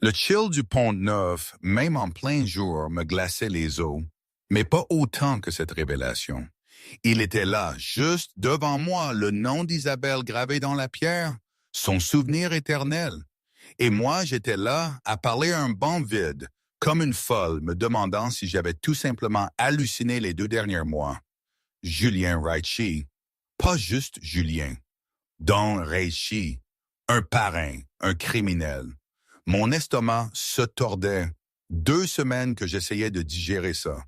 Le chill du Pont-Neuf, même en plein jour, me glaçait les os, mais pas autant que cette révélation. Il était là, juste devant moi, le nom d'Isabelle gravé dans la pierre, son souvenir éternel. Et moi, j'étais là, à parler à un banc vide, comme une folle, me demandant si j'avais tout simplement halluciné les 2 derniers mois. Julien Raichi, pas juste Julien. Don Reichi, un parrain, un criminel. Mon estomac se tordait. 2 semaines que j'essayais de digérer ça.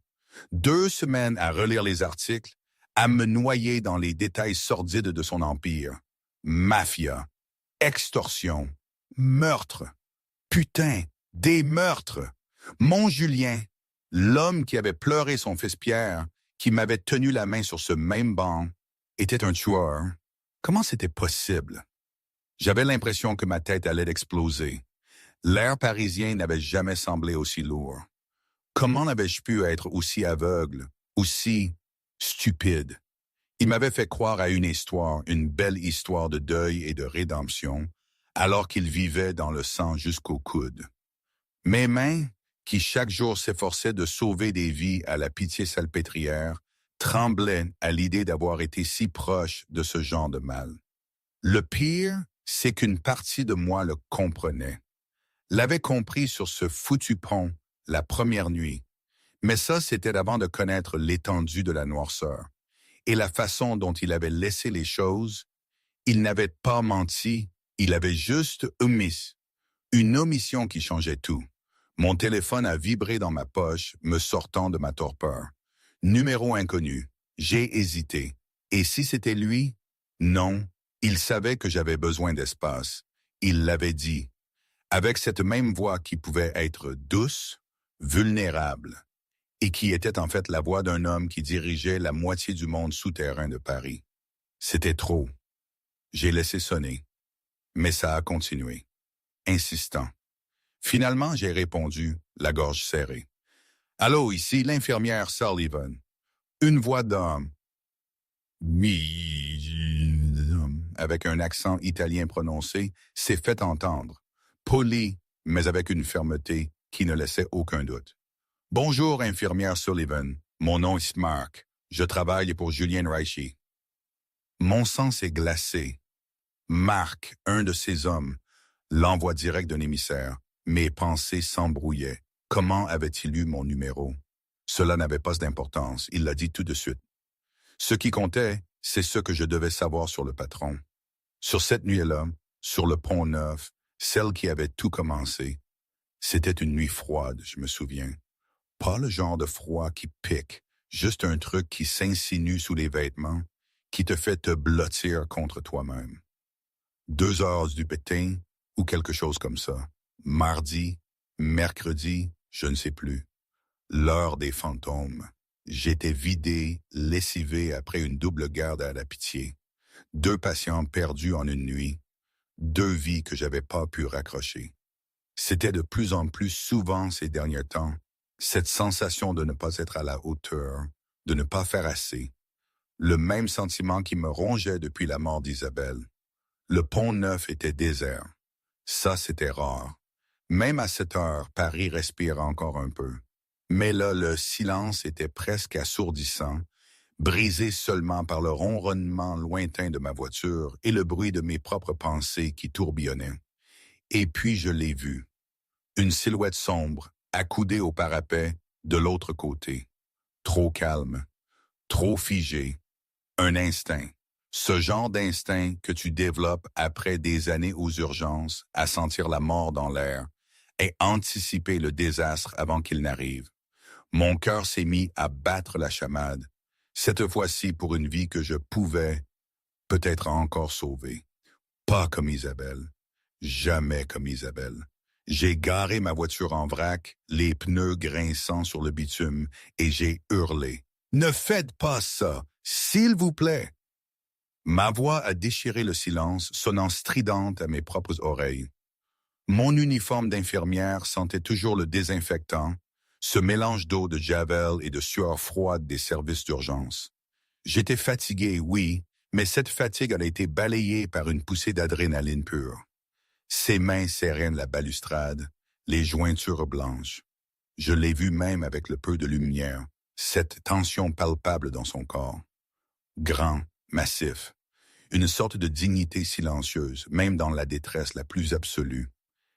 2 semaines à relire les articles, à me noyer dans les détails sordides de son empire. Mafia, extorsion, meurtre. Putain, des meurtres. Mon Julien, l'homme qui avait pleuré son fils Pierre, qui m'avait tenu la main sur ce même banc, était un tueur. Comment c'était possible? J'avais l'impression que ma tête allait exploser. L'air parisien n'avait jamais semblé aussi lourd. Comment n'avais-je pu être aussi aveugle, aussi stupide? Il m'avait fait croire à une histoire, une belle histoire de deuil et de rédemption, alors qu'il vivait dans le sang jusqu'au coude. Mes mains, qui chaque jour s'efforçaient de sauver des vies à la pitié salpêtrière, tremblaient à l'idée d'avoir été si proche de ce genre de mal. Le pire, c'est qu'une partie de moi le comprenait. L'avait compris sur ce foutu pont la première nuit. Mais ça, c'était avant de connaître l'étendue de la noirceur. Et la façon dont il avait laissé les choses, il n'avait pas menti, il avait juste omis. Une omission qui changeait tout. Mon téléphone a vibré dans ma poche, me sortant de ma torpeur. Numéro inconnu. J'ai hésité. Et si c'était lui? Non. Il savait que j'avais besoin d'espace. Il l'avait dit. Avec cette même voix qui pouvait être douce, vulnérable, et qui était en fait la voix d'un homme qui dirigeait la moitié du monde souterrain de Paris. C'était trop. J'ai laissé sonner. Mais ça a continué. Insistant. Finalement, j'ai répondu, la gorge serrée. « Allô, ici l'infirmière Sullivan. » Une voix d'homme. Avec un accent italien prononcé, s'est fait entendre. Poli, mais avec une fermeté qui ne laissait aucun doute. « Bonjour, infirmière Sullivan. Mon nom est Mark. Je travaille pour Julien Raichi. » Mon sang s'est glacé. Mark, un de ces hommes, l'envoi direct d'un émissaire. Mes pensées s'embrouillaient. Comment avait-il eu mon numéro? Cela n'avait pas d'importance, il l'a dit tout de suite. Ce qui comptait, c'est ce que je devais savoir sur le patron. Sur cette nuit-là, sur le Pont-Neuf, celle qui avait tout commencé, c'était une nuit froide, je me souviens. Pas le genre de froid qui pique, juste un truc qui s'insinue sous les vêtements, qui te fait te blottir contre toi-même. 2 heures du pétain ou quelque chose comme ça. Mardi, mercredi, je ne sais plus. L'heure des fantômes. J'étais vidé, lessivé après une double garde à la pitié. 2 patients perdus en une nuit. 2 vies que j'avais pas pu raccrocher. C'était de plus en plus souvent ces derniers temps, cette sensation de ne pas être à la hauteur, de ne pas faire assez. Le même sentiment qui me rongeait depuis la mort d'Isabelle. Le Pont-Neuf était désert. Ça, c'était rare. Même à 7 heures, Paris respirait encore un peu. Mais là, le silence était presque assourdissant, brisé seulement par le ronronnement lointain de ma voiture et le bruit de mes propres pensées qui tourbillonnaient. Et puis je l'ai vu. Une silhouette sombre, accoudée au parapet, de l'autre côté. Trop calme, trop figé. Un instinct. Ce genre d'instinct que tu développes après des années aux urgences, à sentir la mort dans l'air, et anticiper le désastre avant qu'il n'arrive. Mon cœur s'est mis à battre la chamade, cette fois-ci pour une vie que je pouvais peut-être encore sauver. Pas comme Isabelle. Jamais comme Isabelle. J'ai garé ma voiture en vrac, les pneus grinçant sur le bitume, et j'ai hurlé. « Ne faites pas ça, s'il vous plaît! » Ma voix a déchiré le silence, sonnant stridente à mes propres oreilles. Mon uniforme d'infirmière sentait toujours le désinfectant, ce mélange d'eau de Javel et de sueur froide des services d'urgence. J'étais fatigué, oui, mais cette fatigue a été balayée par une poussée d'adrénaline pure. Ses mains serraient la balustrade, les jointures blanches. Je l'ai vu même avec le peu de lumière, cette tension palpable dans son corps. Grand, massif, une sorte de dignité silencieuse, même dans la détresse la plus absolue.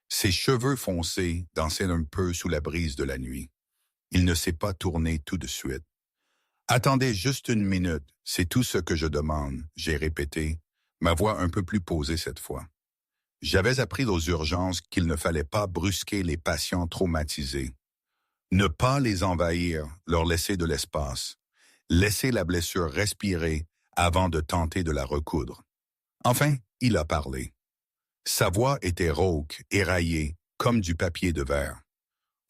Ses cheveux foncés dansaient un peu sous la brise de la nuit. Il ne s'est pas tourné tout de suite. Attendez juste une minute, c'est tout ce que je demande, j'ai répété, ma voix un peu plus posée cette fois. J'avais appris aux urgences qu'il ne fallait pas brusquer les patients traumatisés. Ne pas les envahir, leur laisser de l'espace. Laisser la blessure respirer avant de tenter de la recoudre. Enfin, il a parlé. Sa voix était rauque, éraillée, comme du papier de verre.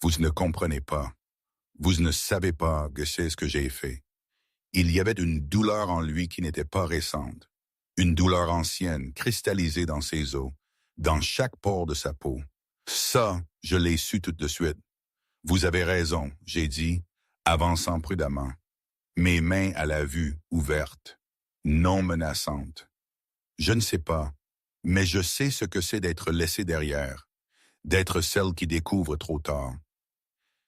Vous ne comprenez pas. Vous ne savez pas que c'est ce que j'ai fait. Il y avait une douleur en lui qui n'était pas récente. Une douleur ancienne, cristallisée dans ses os, dans chaque pore de sa peau. Ça, je l'ai su tout de suite. Vous avez raison, j'ai dit, avançant prudemment. Mes mains à la vue, ouvertes, non menaçantes. Je ne sais pas, mais je sais ce que c'est d'être laissé derrière, d'être celle qui découvre trop tard.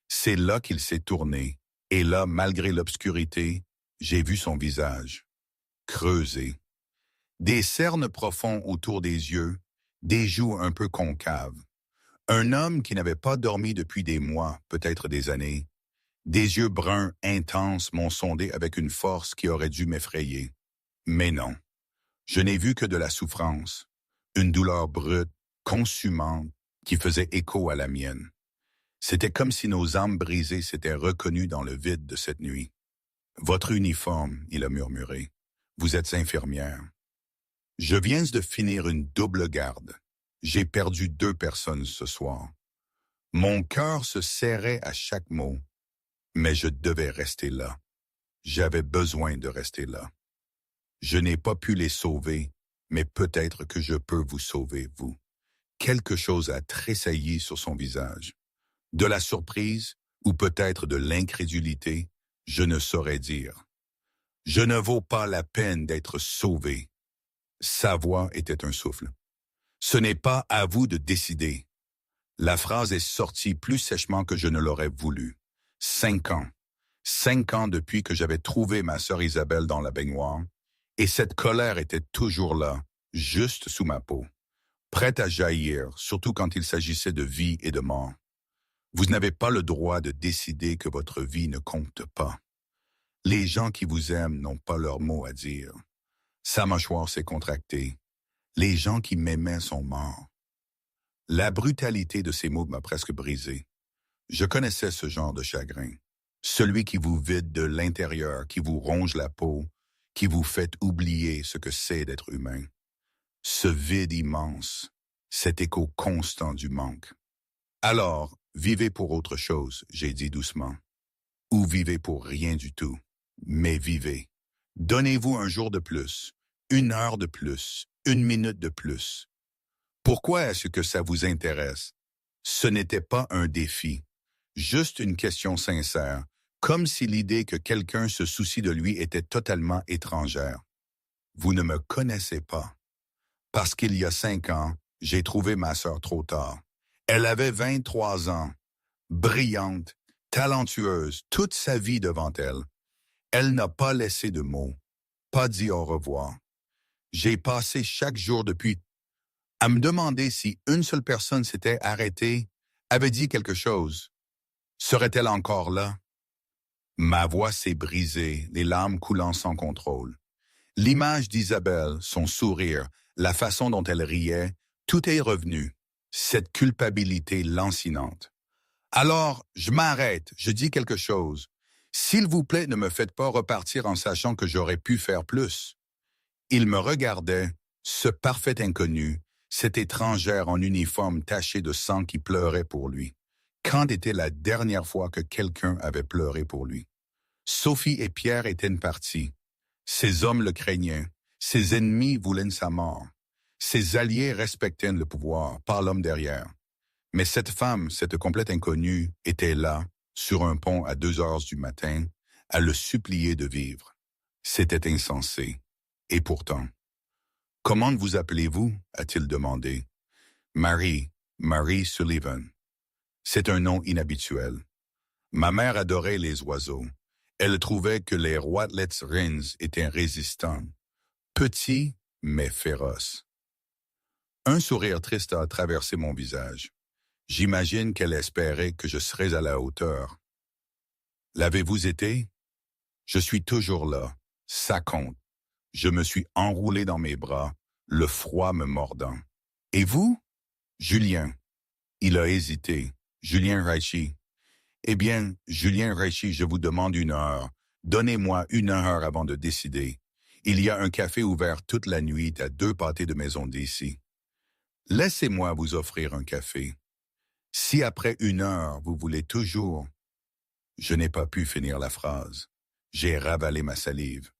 C'est là qu'il s'est tourné, et là, malgré l'obscurité, j'ai vu son visage, creusé. Des cernes profonds autour des yeux, des joues un peu concaves. Un homme qui n'avait pas dormi depuis des mois, peut-être des années. Des yeux bruns intenses m'ont sondé avec une force qui aurait dû m'effrayer. Mais non, je n'ai vu que de la souffrance, une douleur brute, consumante, qui faisait écho à la mienne. C'était comme si nos âmes brisées s'étaient reconnues dans le vide de cette nuit. « Votre uniforme, » il a murmuré. « Vous êtes infirmière. » Je viens de finir une double garde. J'ai perdu 2 personnes ce soir. Mon cœur se serrait à chaque mot, mais je devais rester là. J'avais besoin de rester là. Je n'ai pas pu les sauver, mais peut-être que je peux vous sauver, vous. Quelque chose a tressailli sur son visage. De la surprise ou peut-être de l'incrédulité, je ne saurais dire. Je ne vaux pas la peine d'être sauvé. Sa voix était un souffle. Ce n'est pas à vous de décider. La phrase est sortie plus sèchement que je ne l'aurais voulu. 5 ans. 5 ans depuis que j'avais trouvé ma sœur Isabelle dans la baignoire, et cette colère était toujours là, juste sous ma peau, prête à jaillir, surtout quand il s'agissait de vie et de mort. Vous n'avez pas le droit de décider que votre vie ne compte pas. Les gens qui vous aiment n'ont pas leur mot à dire. Sa mâchoire s'est contractée. Les gens qui m'aimaient sont morts. La brutalité de ces mots m'a presque brisé. Je connaissais ce genre de chagrin. Celui qui vous vide de l'intérieur, qui vous ronge la peau, qui vous fait oublier ce que c'est d'être humain. Ce vide immense, cet écho constant du manque. Alors, vivez pour autre chose, j'ai dit doucement. Ou vivez pour rien du tout. Mais vivez. Donnez-vous un jour de plus, 1 heure de plus, 1 minute de plus. Pourquoi est-ce que ça vous intéresse? Ce n'était pas un défi, juste une question sincère, comme si l'idée que quelqu'un se soucie de lui était totalement étrangère. Vous ne me connaissez pas. Parce qu'il y a 5 ans, j'ai trouvé ma sœur trop tard. Elle avait 23 ans, brillante, talentueuse, toute sa vie devant elle. Elle n'a pas laissé de mots, pas dit au revoir. J'ai passé chaque jour depuis à me demander si une seule personne s'était arrêtée, avait dit quelque chose. Serait-elle encore là? Ma voix s'est brisée, les larmes coulant sans contrôle. L'image d'Isabelle, son sourire, la façon dont elle riait, tout est revenu, cette culpabilité lancinante. Alors, je m'arrête, je dis quelque chose. S'il vous plaît, ne me faites pas repartir en sachant que j'aurais pu faire plus. Il me regardait, ce parfait inconnu, cette étrangère en uniforme taché de sang qui pleurait pour lui. Quand était la dernière fois que quelqu'un avait pleuré pour lui? Sophie et Pierre étaient partis. Ses hommes le craignaient. Ses ennemis voulaient sa mort. Ses alliés respectaient le pouvoir, pas l'homme derrière. Mais cette femme, cette complète inconnue, était là, sur un pont à 2 heures du matin, à le supplier de vivre. C'était insensé. Et pourtant, « Comment vous appelez-vous? » a-t-il demandé. « Marie Sullivan. » C'est un nom inhabituel. Ma mère adorait les oiseaux. Elle trouvait que les Roitelets étaient résistants, petits mais féroces. Un sourire triste a traversé mon visage. J'imagine qu'elle espérait que je serais à la hauteur. L'avez-vous été? Je suis toujours là. Ça compte. Je me suis enroulé dans mes bras, le froid me mordant. Et vous? Julien. Il a hésité. Julien Raichi. Eh bien, Julien Raichi, je vous demande 1 heure. Donnez-moi 1 heure avant de décider. Il y a un café ouvert toute la nuit à 2 pâtés de maison d'ici. Laissez-moi vous offrir un café. Si après 1 heure, vous voulez toujours... Je n'ai pas pu finir la phrase. J'ai ravalé ma salive.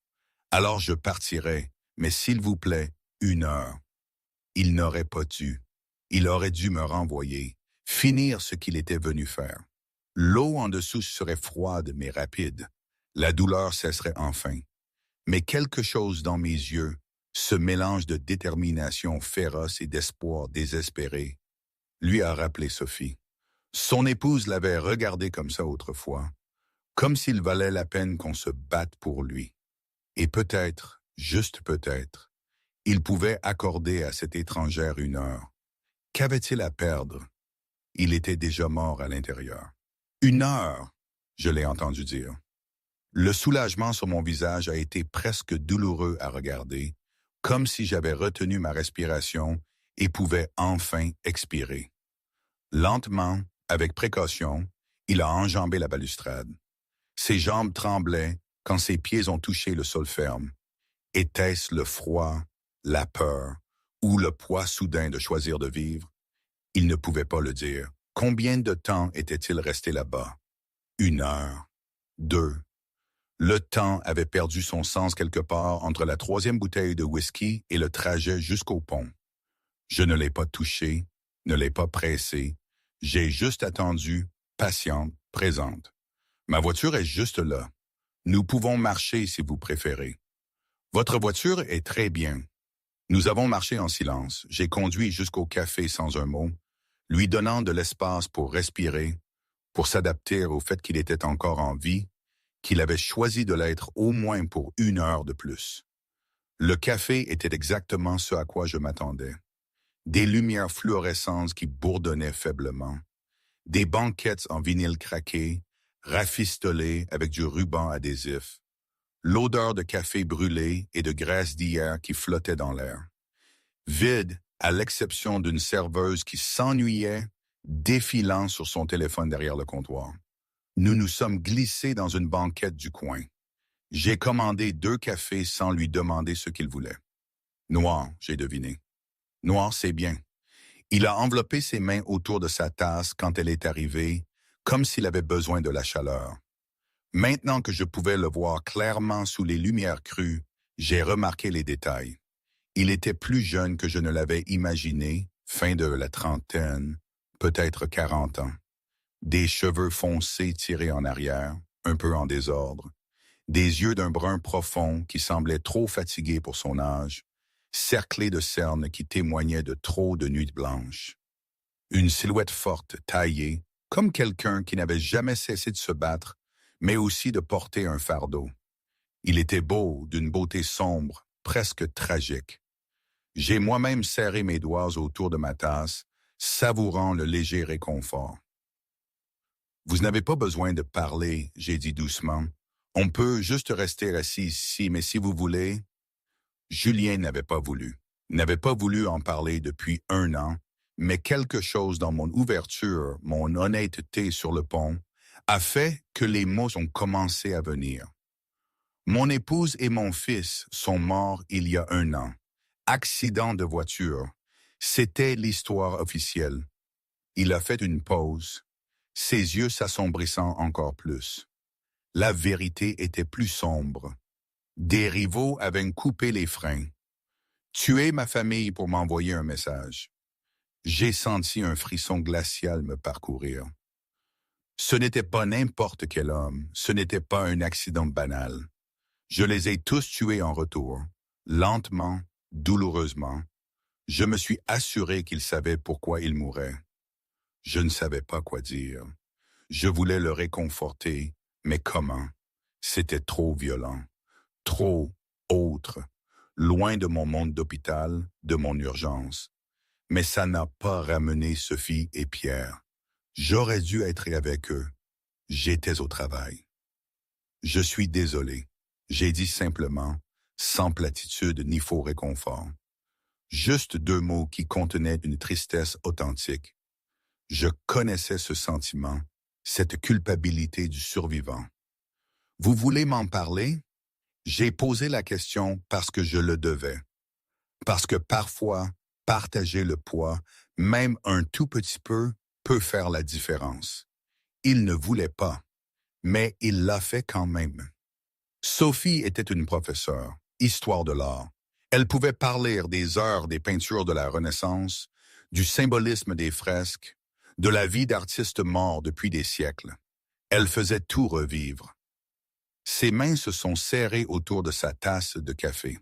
Alors je partirai, mais s'il vous plaît, 1 heure. Il n'aurait pas dû. Il aurait dû me renvoyer, finir ce qu'il était venu faire. L'eau en dessous serait froide mais rapide. La douleur cesserait enfin. Mais quelque chose dans mes yeux, ce mélange de détermination féroce et d'espoir désespéré, lui a rappelé Sophie. Son épouse l'avait regardé comme ça autrefois, comme s'il valait la peine qu'on se batte pour lui. Et peut-être, juste peut-être, il pouvait accorder à cette étrangère 1 heure. Qu'avait-il à perdre? Il était déjà mort à l'intérieur. 1 heure, je l'ai entendu dire. Le soulagement sur mon visage a été presque douloureux à regarder, comme si j'avais retenu ma respiration et pouvais enfin expirer. Lentement, avec précaution, il a enjambé la balustrade. Ses jambes tremblaient quand ses pieds ont touché le sol ferme. Était-ce le froid, la peur ou le poids soudain de choisir de vivre? Il ne pouvait pas le dire. Combien de temps était-il resté là-bas? 1 heure, 2. Le temps avait perdu son sens quelque part entre la 3e bouteille de whisky et le trajet jusqu'au pont. Je ne l'ai pas touché, ne l'ai pas pressé. J'ai juste attendu, patiente, présente. Ma voiture est juste là. Nous pouvons marcher si vous préférez. Votre voiture est très bien. Nous avons marché en silence. J'ai conduit jusqu'au café sans un mot, lui donnant de l'espace pour respirer, pour s'adapter au fait qu'il était encore en vie, qu'il avait choisi de l'être au moins pour 1 heure de plus. Le café était exactement ce à quoi je m'attendais. Des lumières fluorescentes qui bourdonnaient faiblement, des banquettes en vinyle craqué, rafistolées avec du ruban adhésif, l'odeur de café brûlé et de graisse d'hier qui flottait dans l'air. Vide, à l'exception d'une serveuse qui s'ennuyait, défilant sur son téléphone derrière le comptoir. Nous nous sommes glissés dans une banquette du coin. J'ai commandé 2 cafés sans lui demander ce qu'il voulait. Noir, j'ai deviné. Noir, c'est bien. Il a enveloppé ses mains autour de sa tasse quand elle est arrivée, comme s'il avait besoin de la chaleur. Maintenant que je pouvais le voir clairement sous les lumières crues, j'ai remarqué les détails. Il était plus jeune que je ne l'avais imaginé, fin de la trentaine, peut-être 40 ans. Des cheveux foncés tirés en arrière, un peu en désordre, des yeux d'un brun profond qui semblait trop fatigué pour son âge, cerclés de cernes qui témoignaient de trop de nuits blanches. Une silhouette forte, taillée, comme quelqu'un qui n'avait jamais cessé de se battre, mais aussi de porter un fardeau. Il était beau, d'une beauté sombre, presque tragique. J'ai moi-même serré mes doigts autour de ma tasse, savourant le léger réconfort. « Vous n'avez pas besoin de parler, » j'ai dit doucement. « On peut juste rester assis ici, mais si vous voulez... » Julien n'avait pas voulu en parler depuis 1 an, mais quelque chose dans mon ouverture, mon honnêteté sur le pont, a fait que les mots ont commencé à venir. Mon épouse et mon fils sont morts il y a 1 an. Accident de voiture. C'était l'histoire officielle. Il a fait une pause, ses yeux s'assombrissant encore plus. La vérité était plus sombre. Des rivaux avaient coupé les freins. Tué ma famille pour m'envoyer un message. J'ai senti un frisson glacial me parcourir. Ce n'était pas n'importe quel homme, ce n'était pas un accident banal. Je les ai tous tués en retour, lentement, douloureusement. Je me suis assuré qu'ils savaient pourquoi ils mouraient. Je ne savais pas quoi dire. Je voulais le réconforter, mais comment? C'était trop violent, trop autre, loin de mon monde d'hôpital, de mon urgence. Mais ça n'a pas ramené Sophie et Pierre. J'aurais dû être avec eux. J'étais au travail. Je suis désolé. J'ai dit simplement, sans platitude ni faux réconfort. Juste 2 mots qui contenaient une tristesse authentique. Je connaissais ce sentiment, cette culpabilité du survivant. Vous voulez m'en parler? J'ai posé la question parce que je le devais. Parce que parfois, partager le poids, même un tout petit peu, peut faire la différence. Il ne voulait pas, mais il l'a fait quand même. Sophie était une professeure, histoire de l'art. Elle pouvait parler des heures des peintures de la Renaissance, du symbolisme des fresques, de la vie d'artistes morts depuis des siècles. Elle faisait tout revivre. Ses mains se sont serrées autour de sa tasse de café.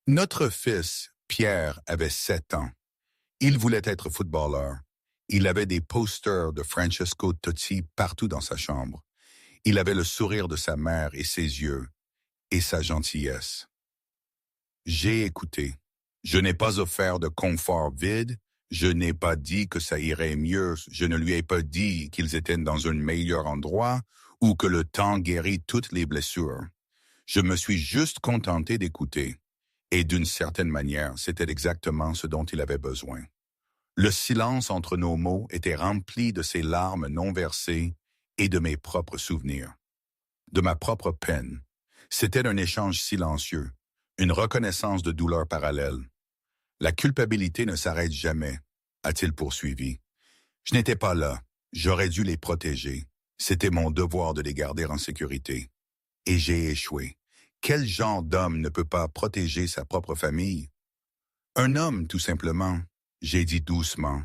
Notre fils, Pierre, avait 7 ans. Il voulait être footballeur. Il avait des posters de Francesco Totti partout dans sa chambre. Il avait le sourire de sa mère et ses yeux, et sa gentillesse. J'ai écouté. Je n'ai pas offert de confort vide. Je n'ai pas dit que ça irait mieux. Je ne lui ai pas dit qu'ils étaient dans un meilleur endroit ou que le temps guérit toutes les blessures. Je me suis juste contenté d'écouter. Et d'une certaine manière, c'était exactement ce dont il avait besoin. Le silence entre nos mots était rempli de ses larmes non versées et de mes propres souvenirs, de ma propre peine. C'était un échange silencieux, une reconnaissance de douleur parallèle. La culpabilité ne s'arrête jamais, a-t-il poursuivi. Je n'étais pas là. J'aurais dû les protéger. C'était mon devoir de les garder en sécurité. Et j'ai échoué. Quel genre d'homme ne peut pas protéger sa propre famille? Un homme, tout simplement. J'ai dit doucement.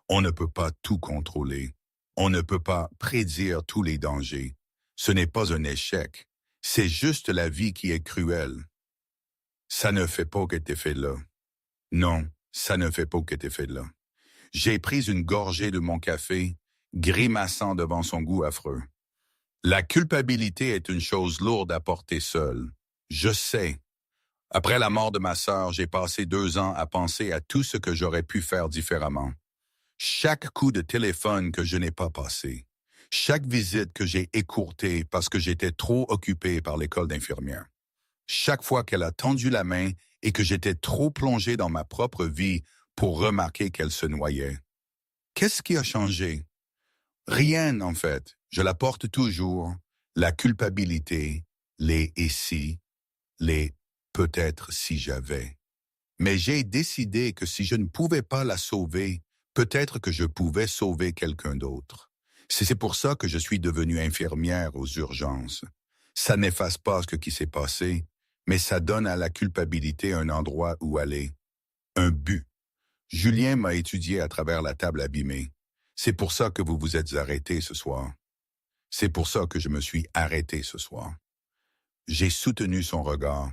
On ne peut pas tout contrôler. On ne peut pas prédire tous les dangers. Ce n'est pas un échec. C'est juste la vie qui est cruelle. Ça ne fait pas qu'être fait là. Non, ça ne fait pas qu'être fait là. J'ai pris une gorgée de mon café, grimaçant devant son goût affreux. La culpabilité est une chose lourde à porter seule. Je sais. Après la mort de ma sœur, j'ai passé 2 ans à penser à tout ce que j'aurais pu faire différemment. Chaque coup de téléphone que je n'ai pas passé. Chaque visite que j'ai écourtée parce que j'étais trop occupé par l'école d'infirmière. Chaque fois qu'elle a tendu la main et que j'étais trop plongé dans ma propre vie pour remarquer qu'elle se noyait. Qu'est-ce qui a changé? Rien, en fait. Je la porte toujours. La culpabilité, les « et si », les « peut-être si j'avais ». Mais j'ai décidé que si je ne pouvais pas la sauver, peut-être que je pouvais sauver quelqu'un d'autre. C'est pour ça que je suis devenue infirmière aux urgences. Ça n'efface pas ce qui s'est passé, mais ça donne à la culpabilité un endroit où aller, un but. Julien m'a étudié à travers la table abîmée. C'est pour ça que vous vous êtes arrêté ce soir. C'est pour ça que je me suis arrêté ce soir. J'ai soutenu son regard.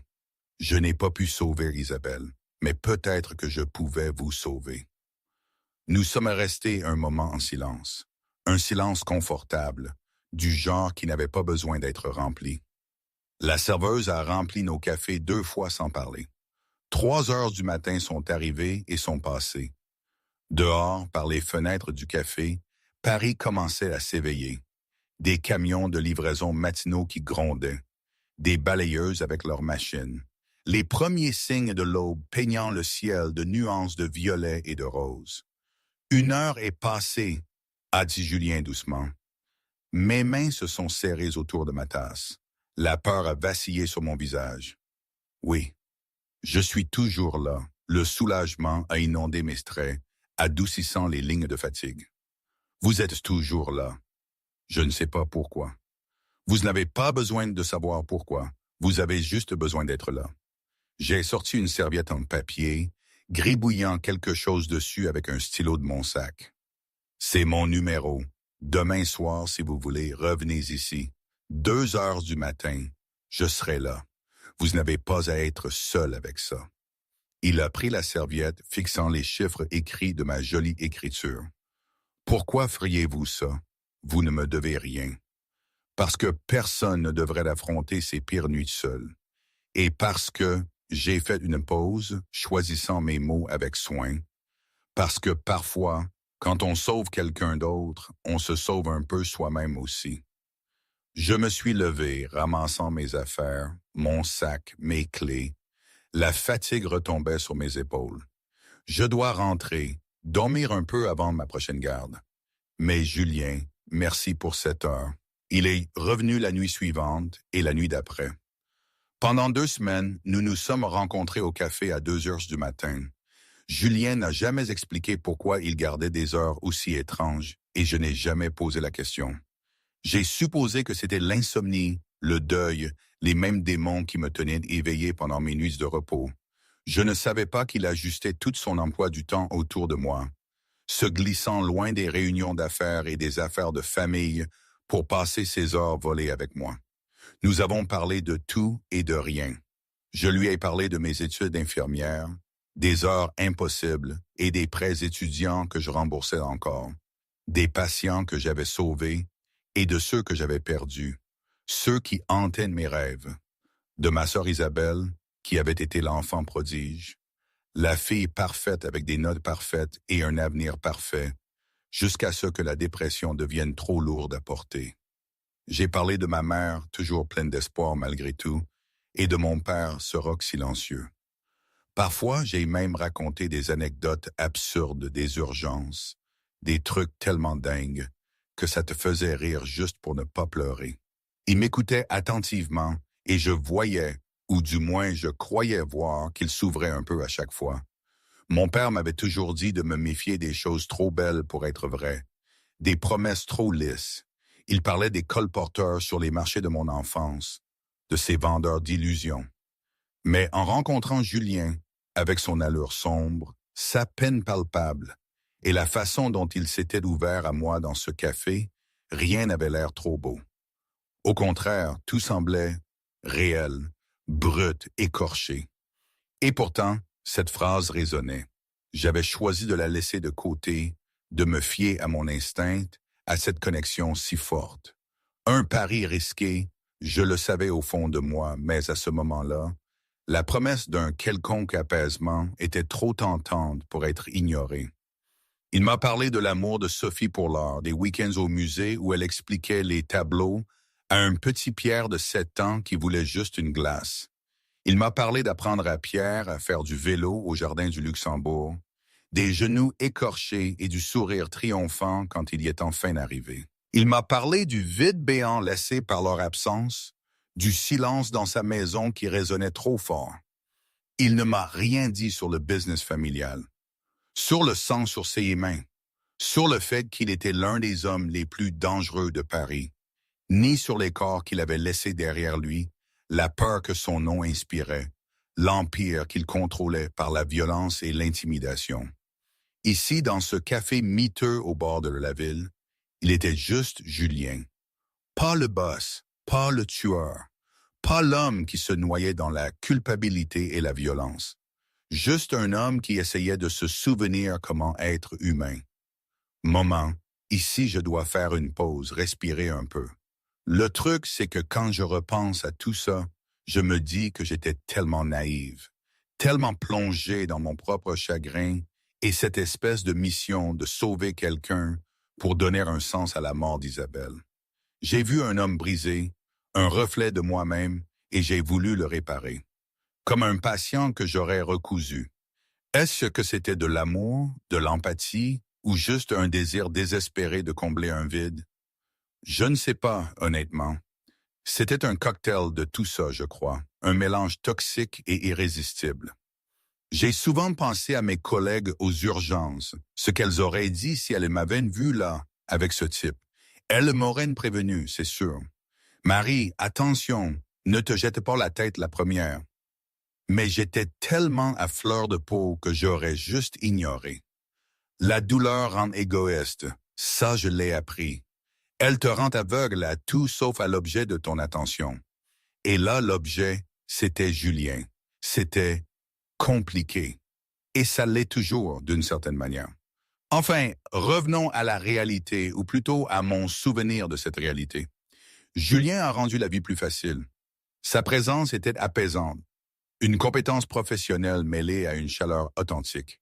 Je n'ai pas pu sauver Isabelle, mais peut-être que je pouvais vous sauver. Nous sommes restés un moment en silence. Un silence confortable, du genre qui n'avait pas besoin d'être rempli. La serveuse a rempli nos cafés 2 fois sans parler. 3 heures du matin sont arrivées et sont passées. Dehors, par les fenêtres du café, Paris commençait à s'éveiller. Des camions de livraison matinaux qui grondaient. Des balayeuses avec leurs machines. Les premiers signes de l'aube peignant le ciel de nuances de violet et de rose. 1 heure est passée, a dit Julien doucement. Mes mains se sont serrées autour de ma tasse. La peur a vacillé sur mon visage. Oui, je suis toujours là. Le soulagement a inondé mes traits, adoucissant les lignes de fatigue. Vous êtes toujours là. Je ne sais pas pourquoi. Vous n'avez pas besoin de savoir pourquoi. Vous avez juste besoin d'être là. J'ai sorti une serviette en papier, gribouillant quelque chose dessus avec un stylo de mon sac. C'est mon numéro. Demain soir, si vous voulez, revenez ici. 2 heures du matin, je serai là. Vous n'avez pas à être seul avec ça. Il a pris la serviette, fixant les chiffres écrits de ma jolie écriture. Pourquoi feriez-vous ça? Vous ne me devez rien. Parce que personne ne devrait affronter ses pires nuits seul. Et parce que j'ai fait une pause, choisissant mes mots avec soin. Parce que parfois, quand on sauve quelqu'un d'autre, on se sauve un peu soi-même aussi. Je me suis levé, ramassant mes affaires, mon sac, mes clés. La fatigue retombait sur mes épaules. Je dois rentrer, dormir un peu avant ma prochaine garde. Mais Julien, merci pour cette heure. Il est revenu la nuit suivante et la nuit d'après. Pendant 2 semaines, nous nous sommes rencontrés au café à 2 heures du matin. Julien n'a jamais expliqué pourquoi il gardait des heures aussi étranges et je n'ai jamais posé la question. J'ai supposé que c'était l'insomnie, le deuil, les mêmes démons qui me tenaient éveillé pendant mes nuits de repos. Je ne savais pas qu'il ajustait tout son emploi du temps autour de moi, se glissant loin des réunions d'affaires et des affaires de famille pour passer ses heures volées avec moi. Nous avons parlé de tout et de rien. Je lui ai parlé de mes études infirmières, des heures impossibles et des prêts étudiants que je remboursais encore, des patients que j'avais sauvés et de ceux que j'avais perdus, ceux qui hantaient mes rêves, de ma sœur Isabelle, qui avait été l'enfant prodige, la fille parfaite avec des notes parfaites et un avenir parfait, jusqu'à ce que la dépression devienne trop lourde à porter. J'ai parlé de ma mère, toujours pleine d'espoir malgré tout, et de mon père, ce roc silencieux. Parfois, j'ai même raconté des anecdotes absurdes, des urgences, des trucs tellement dingues que ça te faisait rire juste pour ne pas pleurer. Il m'écoutait attentivement et je voyais, ou du moins je croyais voir, qu'il s'ouvrait un peu à chaque fois. Mon père m'avait toujours dit de me méfier des choses trop belles pour être vraies, des promesses trop lisses. Il parlait des colporteurs sur les marchés de mon enfance, de ces vendeurs d'illusions. Mais en rencontrant Julien, avec son allure sombre, sa peine palpable, et la façon dont il s'était ouvert à moi dans ce café, rien n'avait l'air trop beau. Au contraire, tout semblait réel, brut, écorché. Et pourtant, cette phrase résonnait. J'avais choisi de la laisser de côté, de me fier à mon instinct, à cette connexion si forte. Un pari risqué, je le savais au fond de moi, mais à ce moment-là, la promesse d'un quelconque apaisement était trop tentante pour être ignorée. Il m'a parlé de l'amour de Sophie pour l'art, des week-ends au musée où elle expliquait les tableaux à un petit Pierre de 7 ans qui voulait juste une glace. Il m'a parlé d'apprendre à Pierre à faire du vélo au Jardin du Luxembourg, des genoux écorchés et du sourire triomphant quand il y est enfin arrivé. Il m'a parlé du vide béant laissé par leur absence, du silence dans sa maison qui résonnait trop fort. Il ne m'a rien dit sur le business familial, sur le sang sur ses mains, sur le fait qu'il était l'un des hommes les plus dangereux de Paris, ni sur les corps qu'il avait laissés derrière lui, la peur que son nom inspirait, l'empire qu'il contrôlait par la violence et l'intimidation. Ici, dans ce café miteux au bord de la ville, il était juste Julien. Pas le boss, pas le tueur, pas l'homme qui se noyait dans la culpabilité et la violence. Juste un homme qui essayait de se souvenir comment être humain. Moment, ici je dois faire une pause, respirer un peu. Le truc, c'est que quand je repense à tout ça, je me dis que j'étais tellement naïve, tellement plongé dans mon propre chagrin et cette espèce de mission de sauver quelqu'un pour donner un sens à la mort d'Isabelle. J'ai vu un homme brisé, un reflet de moi-même, et j'ai voulu le réparer. Comme un patient que j'aurais recousu. Est-ce que c'était de l'amour, de l'empathie, ou juste un désir désespéré de combler un vide? Je ne sais pas, honnêtement. C'était un cocktail de tout ça, je crois, un mélange toxique et irrésistible. J'ai souvent pensé à mes collègues aux urgences, ce qu'elles auraient dit si elles m'avaient vu là, avec ce type. Elles m'auraient prévenu, c'est sûr. Marie, attention, ne te jette pas la tête la première. Mais j'étais tellement à fleur de peau que j'aurais juste ignoré. La douleur rend égoïste, ça je l'ai appris. Elle te rend aveugle à tout sauf à l'objet de ton attention. Et là, l'objet, c'était Julien. C'était compliqué. Et ça l'est toujours, d'une certaine manière. Enfin, revenons à la réalité, ou plutôt à mon souvenir de cette réalité. Julien a rendu la vie plus facile. Sa présence était apaisante, une compétence professionnelle mêlée à une chaleur authentique.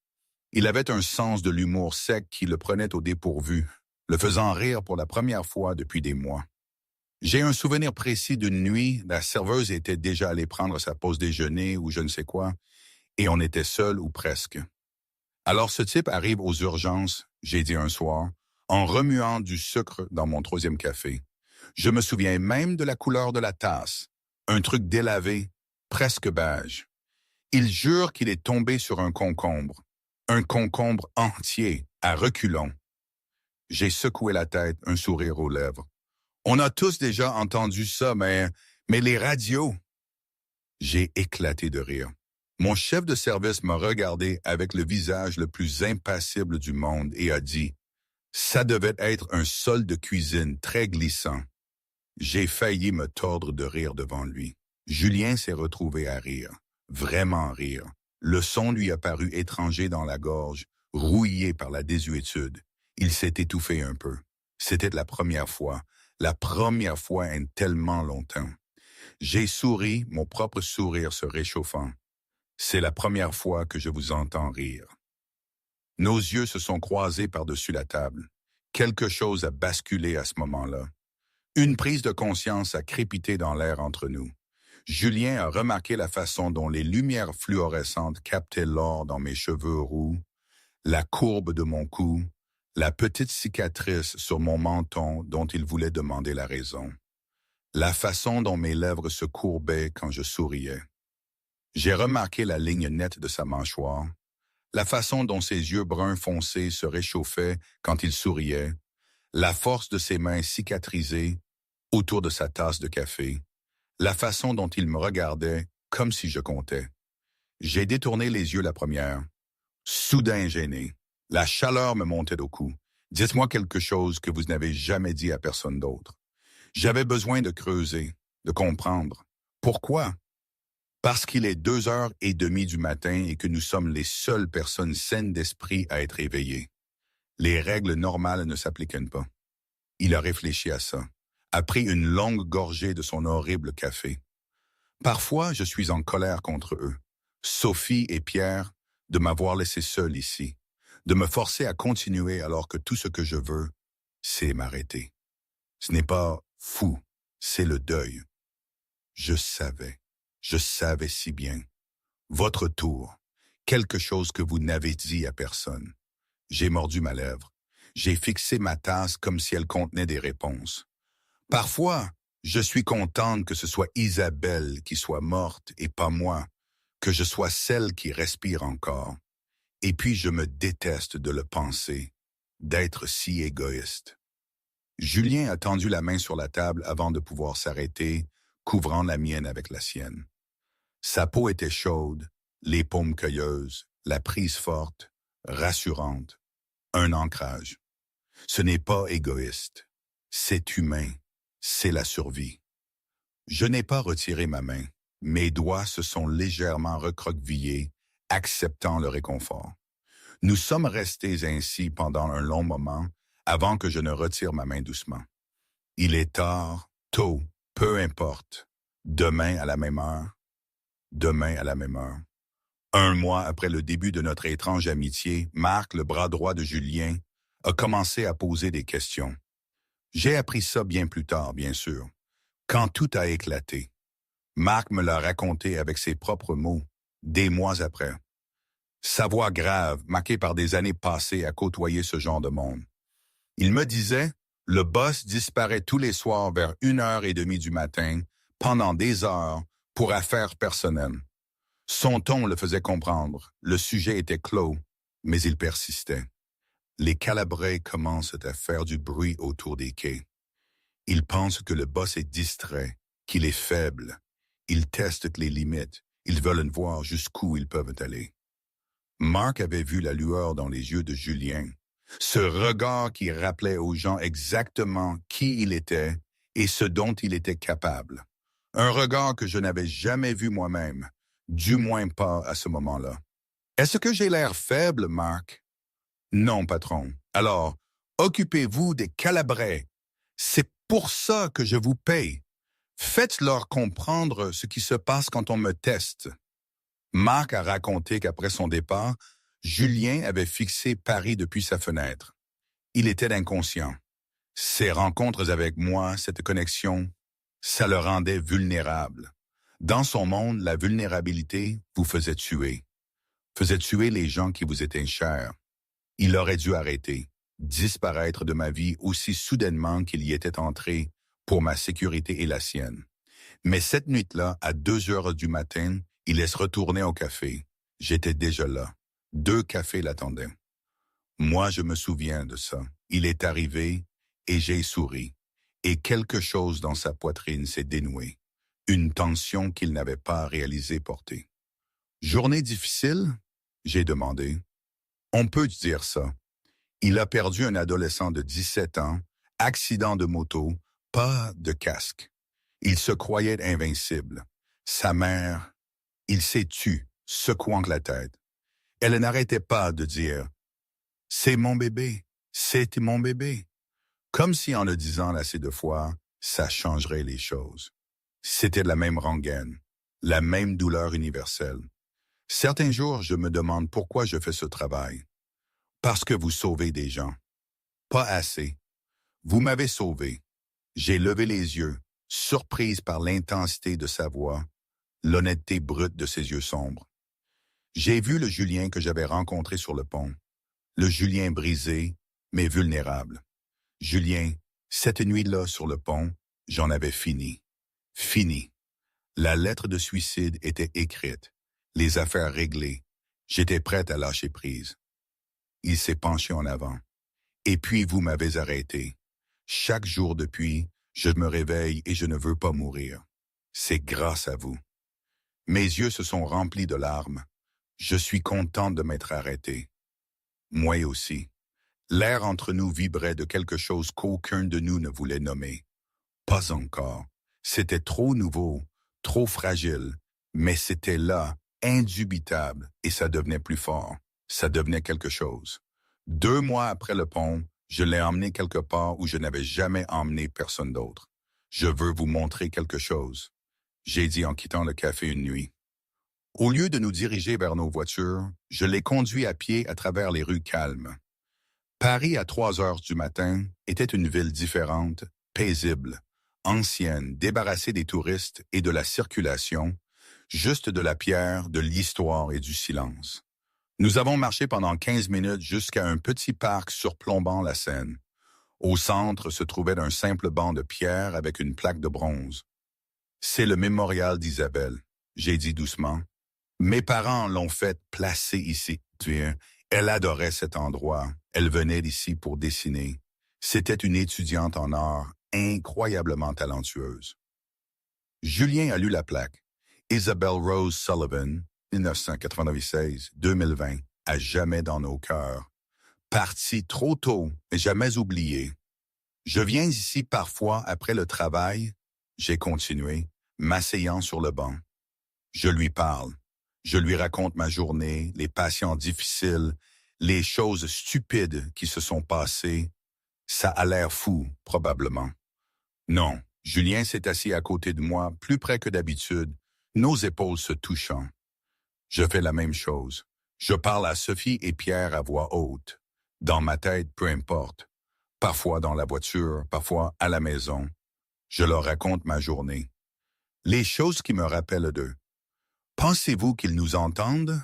Il avait un sens de l'humour sec qui le prenait au dépourvu, le faisant rire pour la première fois depuis des mois. J'ai un souvenir précis d'une nuit, la serveuse était déjà allée prendre sa pause déjeuner ou je ne sais quoi, et on était seul ou presque. Alors ce type arrive aux urgences, j'ai dit un soir, en remuant du sucre dans mon troisième café. Je me souviens même de la couleur de la tasse, un truc délavé, presque beige. Il jure qu'il est tombé sur un concombre entier, à reculons. J'ai secoué la tête, un sourire aux lèvres. On a tous déjà entendu ça, mais les radios. J'ai éclaté de rire. Mon chef de service m'a regardé avec le visage le plus impassible du monde et a dit « Ça devait être un sol de cuisine très glissant. » J'ai failli me tordre de rire devant lui. Julien s'est retrouvé à rire, vraiment rire. Le son lui a paru étranger dans la gorge, rouillé par la désuétude. Il s'est étouffé un peu. C'était la première fois en tellement longtemps. J'ai souri, mon propre sourire se réchauffant. C'est la première fois que je vous entends rire. Nos yeux se sont croisés par-dessus la table. Quelque chose a basculé à ce moment-là. Une prise de conscience a crépité dans l'air entre nous. Julien a remarqué la façon dont les lumières fluorescentes captaient l'or dans mes cheveux roux, la courbe de mon cou, la petite cicatrice sur mon menton dont il voulait demander la raison, la façon dont mes lèvres se courbaient quand je souriais. J'ai remarqué la ligne nette de sa mâchoire, la façon dont ses yeux bruns foncés se réchauffaient quand il souriait, la force de ses mains cicatrisées autour de sa tasse de café, la façon dont il me regardait comme si je comptais. J'ai détourné les yeux la première, soudain gêné. La chaleur me montait au cou. Dites-moi quelque chose que vous n'avez jamais dit à personne d'autre. J'avais besoin de creuser, de comprendre. Pourquoi? Parce qu'il est 2h30 du matin et que nous sommes les seules personnes saines d'esprit à être éveillées. Les règles normales ne s'appliquent pas. Il a réfléchi à ça, a pris une longue gorgée de son horrible café. Parfois, je suis en colère contre eux, Sophie et Pierre, de m'avoir laissé seul ici, de me forcer à continuer alors que tout ce que je veux, c'est m'arrêter. Ce n'est pas fou, c'est le deuil. Je savais si bien. Votre tour, quelque chose que vous n'avez dit à personne. J'ai mordu ma lèvre. J'ai fixé ma tasse comme si elle contenait des réponses. Parfois, je suis contente que ce soit Isabelle qui soit morte et pas moi, que je sois celle qui respire encore. Et puis je me déteste de le penser, d'être si égoïste. Julien a tendu la main sur la table avant de pouvoir s'arrêter, couvrant la mienne avec la sienne. Sa peau était chaude, les paumes cueilleuses, la prise forte, rassurante, un ancrage. Ce n'est pas égoïste, c'est humain, c'est la survie. Je n'ai pas retiré ma main, mes doigts se sont légèrement recroquevillés, acceptant le réconfort. Nous sommes restés ainsi pendant un long moment avant que je ne retire ma main doucement. Il est tard, tôt, peu importe. Demain à la même heure. Demain à la même heure. 1 mois après le début de notre étrange amitié, Marc, le bras droit de Julien, a commencé à poser des questions. J'ai appris ça bien plus tard, bien sûr, quand tout a éclaté. Marc me l'a raconté avec ses propres mots, des mois après. Sa voix grave, marquée par des années passées à côtoyer ce genre de monde. Il me disait, le boss disparaît tous les soirs vers 1h30 du matin, pendant des heures, pour affaires personnelles. Son ton le faisait comprendre, le sujet était clos, mais il persistait. Les Calabrais commencent à faire du bruit autour des quais. Ils pensent que le boss est distrait, qu'il est faible. Ils testent les limites, ils veulent voir jusqu'où ils peuvent aller. Marc avait vu la lueur dans les yeux de Julien, ce regard qui rappelait aux gens exactement qui il était et ce dont il était capable. Un regard que je n'avais jamais vu moi-même, du moins pas à ce moment-là. « Est-ce que j'ai l'air faible, Marc? » Non, patron. Alors, occupez-vous des Calabrais. C'est pour ça que je vous paye. Faites-leur comprendre ce qui se passe quand on me teste. Marc a raconté qu'après son départ, Julien avait fixé Paris depuis sa fenêtre. Il était inconscient. Ses rencontres avec moi, cette connexion, ça le rendait vulnérable. Dans son monde, la vulnérabilité vous faisait tuer les gens qui vous étaient chers. Il aurait dû arrêter, disparaître de ma vie aussi soudainement qu'il y était entré pour ma sécurité et la sienne. Mais cette nuit-là, à 2 heures du matin, il laisse retourner au café. J'étais déjà là. 2 cafés l'attendaient. Moi, je me souviens de ça. Il est arrivé et j'ai souri. Et quelque chose dans sa poitrine s'est dénoué. Une tension qu'il n'avait pas réalisé porter. Journée difficile? J'ai demandé. On peut dire ça. Il a perdu un adolescent de 17 ans, accident de moto, pas de casque. Il se croyait invincible. Sa mère, il s'est tu, secouant la tête. Elle n'arrêtait pas de dire « C'est mon bébé, c'est mon bébé ». Comme si en le disant assez de fois, ça changerait les choses. C'était la même rengaine, la même douleur universelle. Certains jours, je me demande pourquoi je fais ce travail. Parce que vous sauvez des gens. Pas assez. Vous m'avez sauvé. J'ai levé les yeux, surprise par l'intensité de sa voix, l'honnêteté brute de ses yeux sombres. J'ai vu le Julien que j'avais rencontré sur le pont. Le Julien brisé, mais vulnérable. Julien, cette nuit-là sur le pont, j'en avais fini. Fini. La lettre de suicide était écrite, les affaires réglées. J'étais prête à lâcher prise. Il s'est penché en avant. Et puis vous m'avez arrêté. Chaque jour depuis, je me réveille et je ne veux pas mourir. C'est grâce à vous. Mes yeux se sont remplis de larmes. Je suis contente de m'être arrêté. Moi aussi. L'air entre nous vibrait de quelque chose qu'aucun de nous ne voulait nommer. Pas encore. C'était trop nouveau, trop fragile, mais c'était là, indubitable, et ça devenait plus fort. Ça devenait quelque chose. 2 mois après le pont, je l'ai emmené quelque part où je n'avais jamais emmené personne d'autre. Je veux vous montrer quelque chose, j'ai dit en quittant le café une nuit. Au lieu de nous diriger vers nos voitures, je l'ai conduit à pied à travers les rues calmes. Paris à 3 heures du matin était une ville différente, paisible, ancienne, débarrassée des touristes et de la circulation, juste de la pierre, de l'histoire et du silence. Nous avons marché pendant 15 minutes jusqu'à un petit parc surplombant la Seine. Au centre se trouvait un simple banc de pierre avec une plaque de bronze. C'est le mémorial d'Isabelle, j'ai dit doucement. Mes parents l'ont fait placer ici. Elle adorait cet endroit. Elle venait d'ici pour dessiner. C'était une étudiante en art incroyablement talentueuse. Julien a lu la plaque. Isabelle Rose Sullivan, 1996-2020, à jamais dans nos cœurs. Partie trop tôt, mais jamais oubliée. Je viens ici parfois après le travail, j'ai continué, m'asseyant sur le banc. Je lui parle. Je lui raconte ma journée, les patients difficiles, les choses stupides qui se sont passées. Ça a l'air fou, probablement. Non, Julien s'est assis à côté de moi, plus près que d'habitude, nos épaules se touchant. Je fais la même chose. Je parle à Sophie et Pierre à voix haute. Dans ma tête, peu importe. Parfois dans la voiture, parfois à la maison. Je leur raconte ma journée. Les choses qui me rappellent d'eux. Pensez-vous qu'ils nous entendent?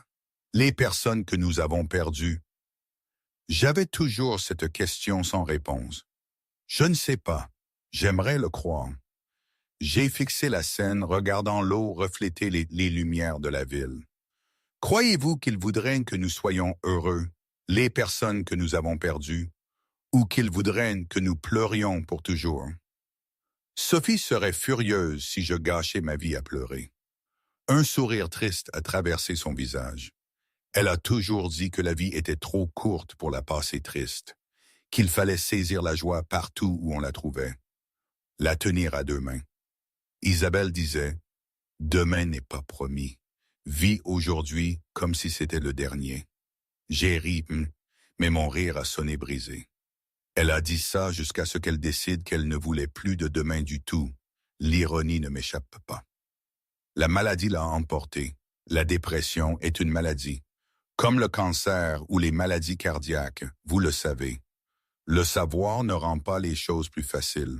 Les personnes que nous avons perdues. J'avais toujours cette question sans réponse. Je ne sais pas. J'aimerais le croire. J'ai fixé la scène, regardant l'eau refléter les lumières de la ville. Croyez-vous qu'ils voudraient que nous soyons heureux, les personnes que nous avons perdues, ou qu'ils voudraient que nous pleurions pour toujours? Sophie serait furieuse si je gâchais ma vie à pleurer. Un sourire triste a traversé son visage. Elle a toujours dit que la vie était trop courte pour la passer triste, qu'il fallait saisir la joie partout où on la trouvait, la tenir à 2 mains. Isabelle disait, « Demain n'est pas promis. Vis aujourd'hui comme si c'était le dernier. » J'ai ri, Mais mon rire a sonné brisé. Elle a dit ça jusqu'à ce qu'elle décide qu'elle ne voulait plus de demain du tout. L'ironie ne m'échappe pas. La maladie l'a emporté. La dépression est une maladie. Comme le cancer ou les maladies cardiaques, vous le savez. Le savoir ne rend pas les choses plus faciles.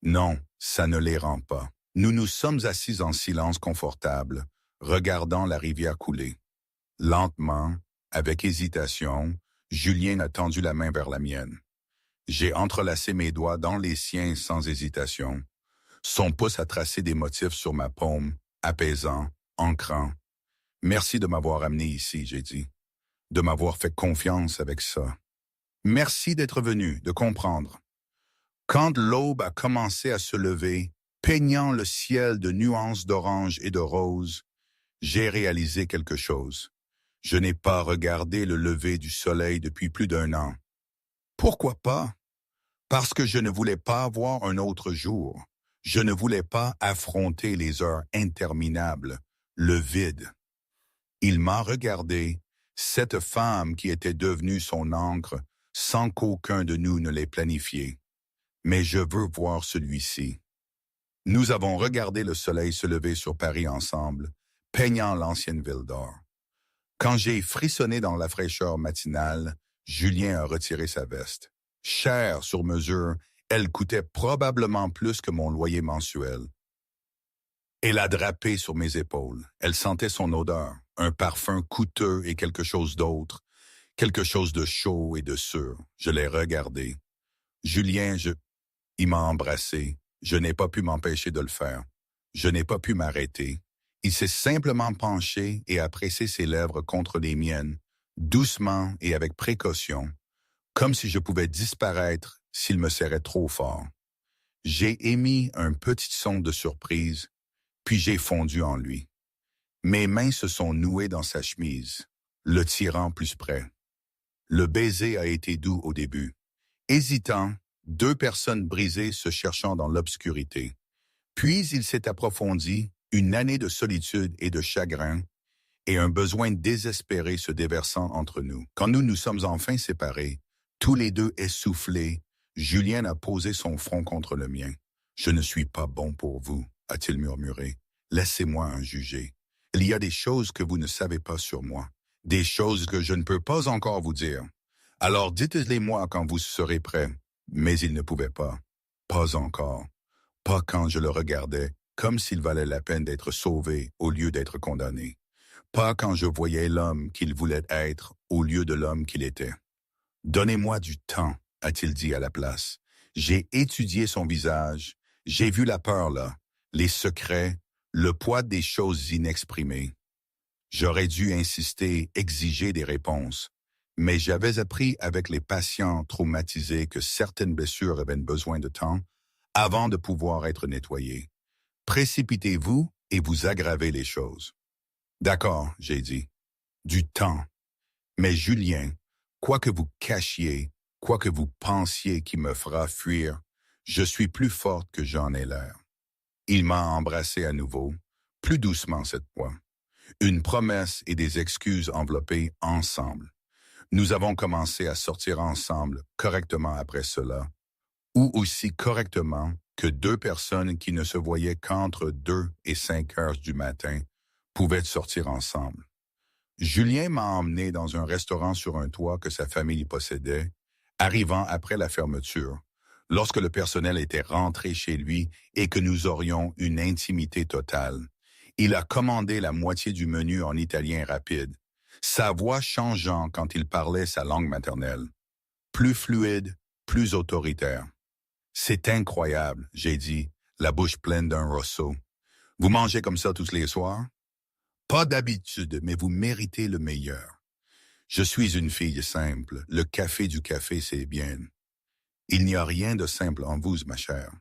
Non, ça ne les rend pas. Nous nous sommes assis en silence confortable, regardant la rivière couler. Lentement, avec hésitation, Julien a tendu la main vers la mienne. J'ai entrelacé mes doigts dans les siens sans hésitation. Son pouce a tracé des motifs sur ma paume, apaisant, ancrant. Merci de m'avoir amené ici, j'ai dit. De m'avoir fait confiance avec ça. Merci d'être venu, de comprendre. Quand l'aube a commencé à se lever, peignant le ciel de nuances d'orange et de rose, j'ai réalisé quelque chose. Je n'ai pas regardé le lever du soleil depuis plus d'1 an. Pourquoi pas? Parce que je ne voulais pas voir un autre jour. Je ne voulais pas affronter les heures interminables, le vide. Il m'a regardé, cette femme qui était devenue son encre, sans qu'aucun de nous ne l'ait planifié. Mais je veux voir celui-ci. Nous avons regardé le soleil se lever sur Paris ensemble, peignant l'ancienne ville d'or. Quand j'ai frissonné dans la fraîcheur matinale, Julien a retiré sa veste. Chère sur mesure, elle coûtait probablement plus que mon loyer mensuel. Elle a drapé sur mes épaules. Elle sentait son odeur, un parfum coûteux et quelque chose d'autre, quelque chose de chaud et de sûr. Je l'ai regardé. Julien, il m'a embrassé. Je n'ai pas pu m'empêcher de le faire. Je n'ai pas pu m'arrêter. Il s'est simplement penché et a pressé ses lèvres contre les miennes, doucement et avec précaution, comme si je pouvais disparaître s'il me serrait trop fort. J'ai émis un petit son de surprise, puis j'ai fondu en lui. Mes mains se sont nouées dans sa chemise, le tirant plus près. Le baiser a été doux au début. Hésitant, 2 personnes brisées se cherchant dans l'obscurité. Puis il s'est approfondi, une année de solitude et de chagrin, et un besoin désespéré se déversant entre nous. Quand nous nous sommes enfin séparés, tous les deux essoufflés, Julien a posé son front contre le mien. « Je ne suis pas bon pour vous », a-t-il murmuré. « Laissez-moi en juger. Il y a des choses que vous ne savez pas sur moi, des choses que je ne peux pas encore vous dire. Alors dites-les-moi quand vous serez prêt. » Mais il ne pouvait pas. Pas encore. Pas quand je le regardais, comme s'il valait la peine d'être sauvé au lieu d'être condamné. Pas quand je voyais l'homme qu'il voulait être au lieu de l'homme qu'il était. « Donnez-moi du temps », a-t-il dit à la place. J'ai étudié son visage, j'ai vu la peur là, les secrets, le poids des choses inexprimées. J'aurais dû insister, exiger des réponses, mais j'avais appris avec les patients traumatisés que certaines blessures avaient besoin de temps avant de pouvoir être nettoyées. Précipitez-vous et vous aggravez les choses. D'accord, j'ai dit. Du temps. Mais Julien, quoi que vous cachiez, quoi que vous pensiez qui me fera fuir, je suis plus forte que j'en ai l'air. Il m'a embrassé à nouveau, plus doucement cette fois. Une promesse et des excuses enveloppées ensemble. Nous avons commencé à sortir ensemble correctement après cela, ou aussi correctement que 2 personnes qui ne se voyaient qu'entre 2 et 5 heures du matin pouvaient sortir ensemble. Julien m'a emmené dans un restaurant sur un toit que sa famille possédait, arrivant après la fermeture, lorsque le personnel était rentré chez lui et que nous aurions une intimité totale. Il a commandé la moitié du menu en italien rapide, sa voix changeant quand il parlait sa langue maternelle. Plus fluide, plus autoritaire. « C'est incroyable », j'ai dit, la bouche pleine d'un Rosso. « Vous mangez comme ça tous les soirs? » « Pas d'habitude, mais vous méritez le meilleur. Je suis une fille simple. Le café du café, c'est bien. Il n'y a rien de simple en vous, ma chère. »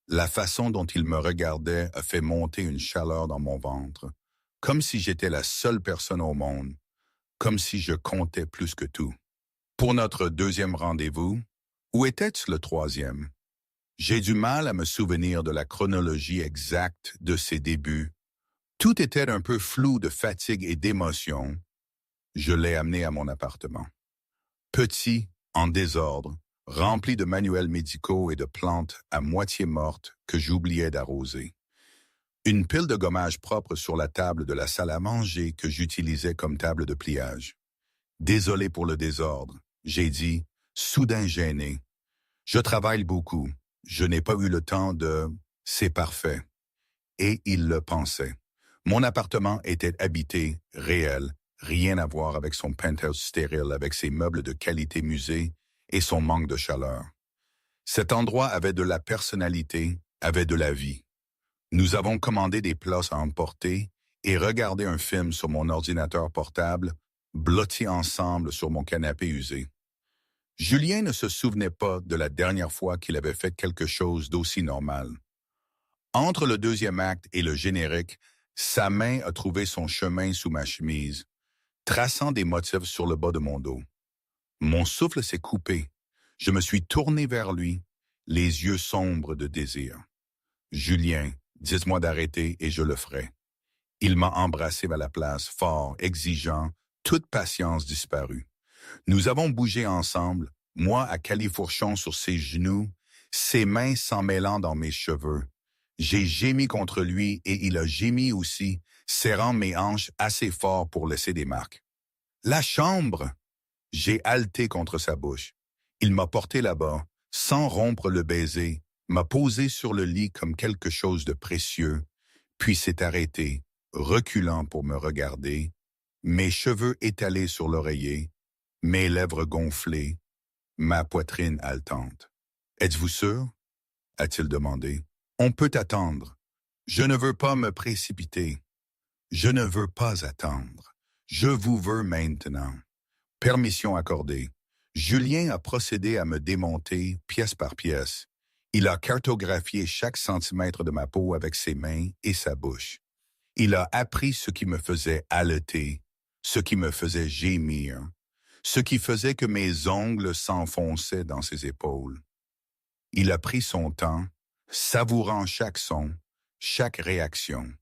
La façon dont il me regardait a fait monter une chaleur dans mon ventre, comme si j'étais la seule personne au monde, comme si je comptais plus que tout. Pour notre 2e rendez-vous, où était-ce le 3e? J'ai du mal à me souvenir de la chronologie exacte de ses débuts. Tout était un peu flou de fatigue et d'émotion. Je l'ai amené à mon appartement. Petit, en désordre, rempli de manuels médicaux et de plantes à moitié mortes que j'oubliais d'arroser. Une pile de gommage propre sur la table de la salle à manger que j'utilisais comme table de pliage. Désolé pour le désordre, j'ai dit, soudain gêné. Je travaille beaucoup. Je n'ai pas eu le temps de... C'est parfait. Et il le pensait. Mon appartement était habité, réel, rien à voir avec son penthouse stérile, avec ses meubles de qualité musée et son manque de chaleur. Cet endroit avait de la personnalité, avait de la vie. Nous avons commandé des plats à emporter et regardé un film sur mon ordinateur portable, blotti ensemble sur mon canapé usé. Julien ne se souvenait pas de la dernière fois qu'il avait fait quelque chose d'aussi normal. Entre le deuxième acte et le générique, sa main a trouvé son chemin sous ma chemise, traçant des motifs sur le bas de mon dos. Mon souffle s'est coupé. Je me suis tourné vers lui, les yeux sombres de désir. « Julien, dites-moi d'arrêter et je le ferai. » Il m'a embrassé à la place, fort, exigeant, toute patience disparue. Nous avons bougé ensemble, moi à califourchon sur ses genoux, ses mains s'en mêlant dans mes cheveux. J'ai gémi contre lui et il a gémi aussi, serrant mes hanches assez fort pour laisser des marques. « La chambre !» J'ai haleté contre sa bouche. Il m'a porté là-bas, sans rompre le baiser, m'a posé sur le lit comme quelque chose de précieux, puis s'est arrêté, reculant pour me regarder, mes cheveux étalés sur l'oreiller, mes lèvres gonflées, ma poitrine haletante. « Êtes-vous sûr? » a-t-il demandé. « On peut attendre. Je ne veux pas me précipiter. Je ne veux pas attendre. Je vous veux maintenant. » Permission accordée. Julien a procédé à me démonter pièce par pièce. Il a cartographié chaque centimètre de ma peau avec ses mains et sa bouche. Il a appris ce qui me faisait haleter, ce qui me faisait gémir, ce qui faisait que mes ongles s'enfonçaient dans ses épaules. Il a pris son temps, savourant chaque son, chaque réaction.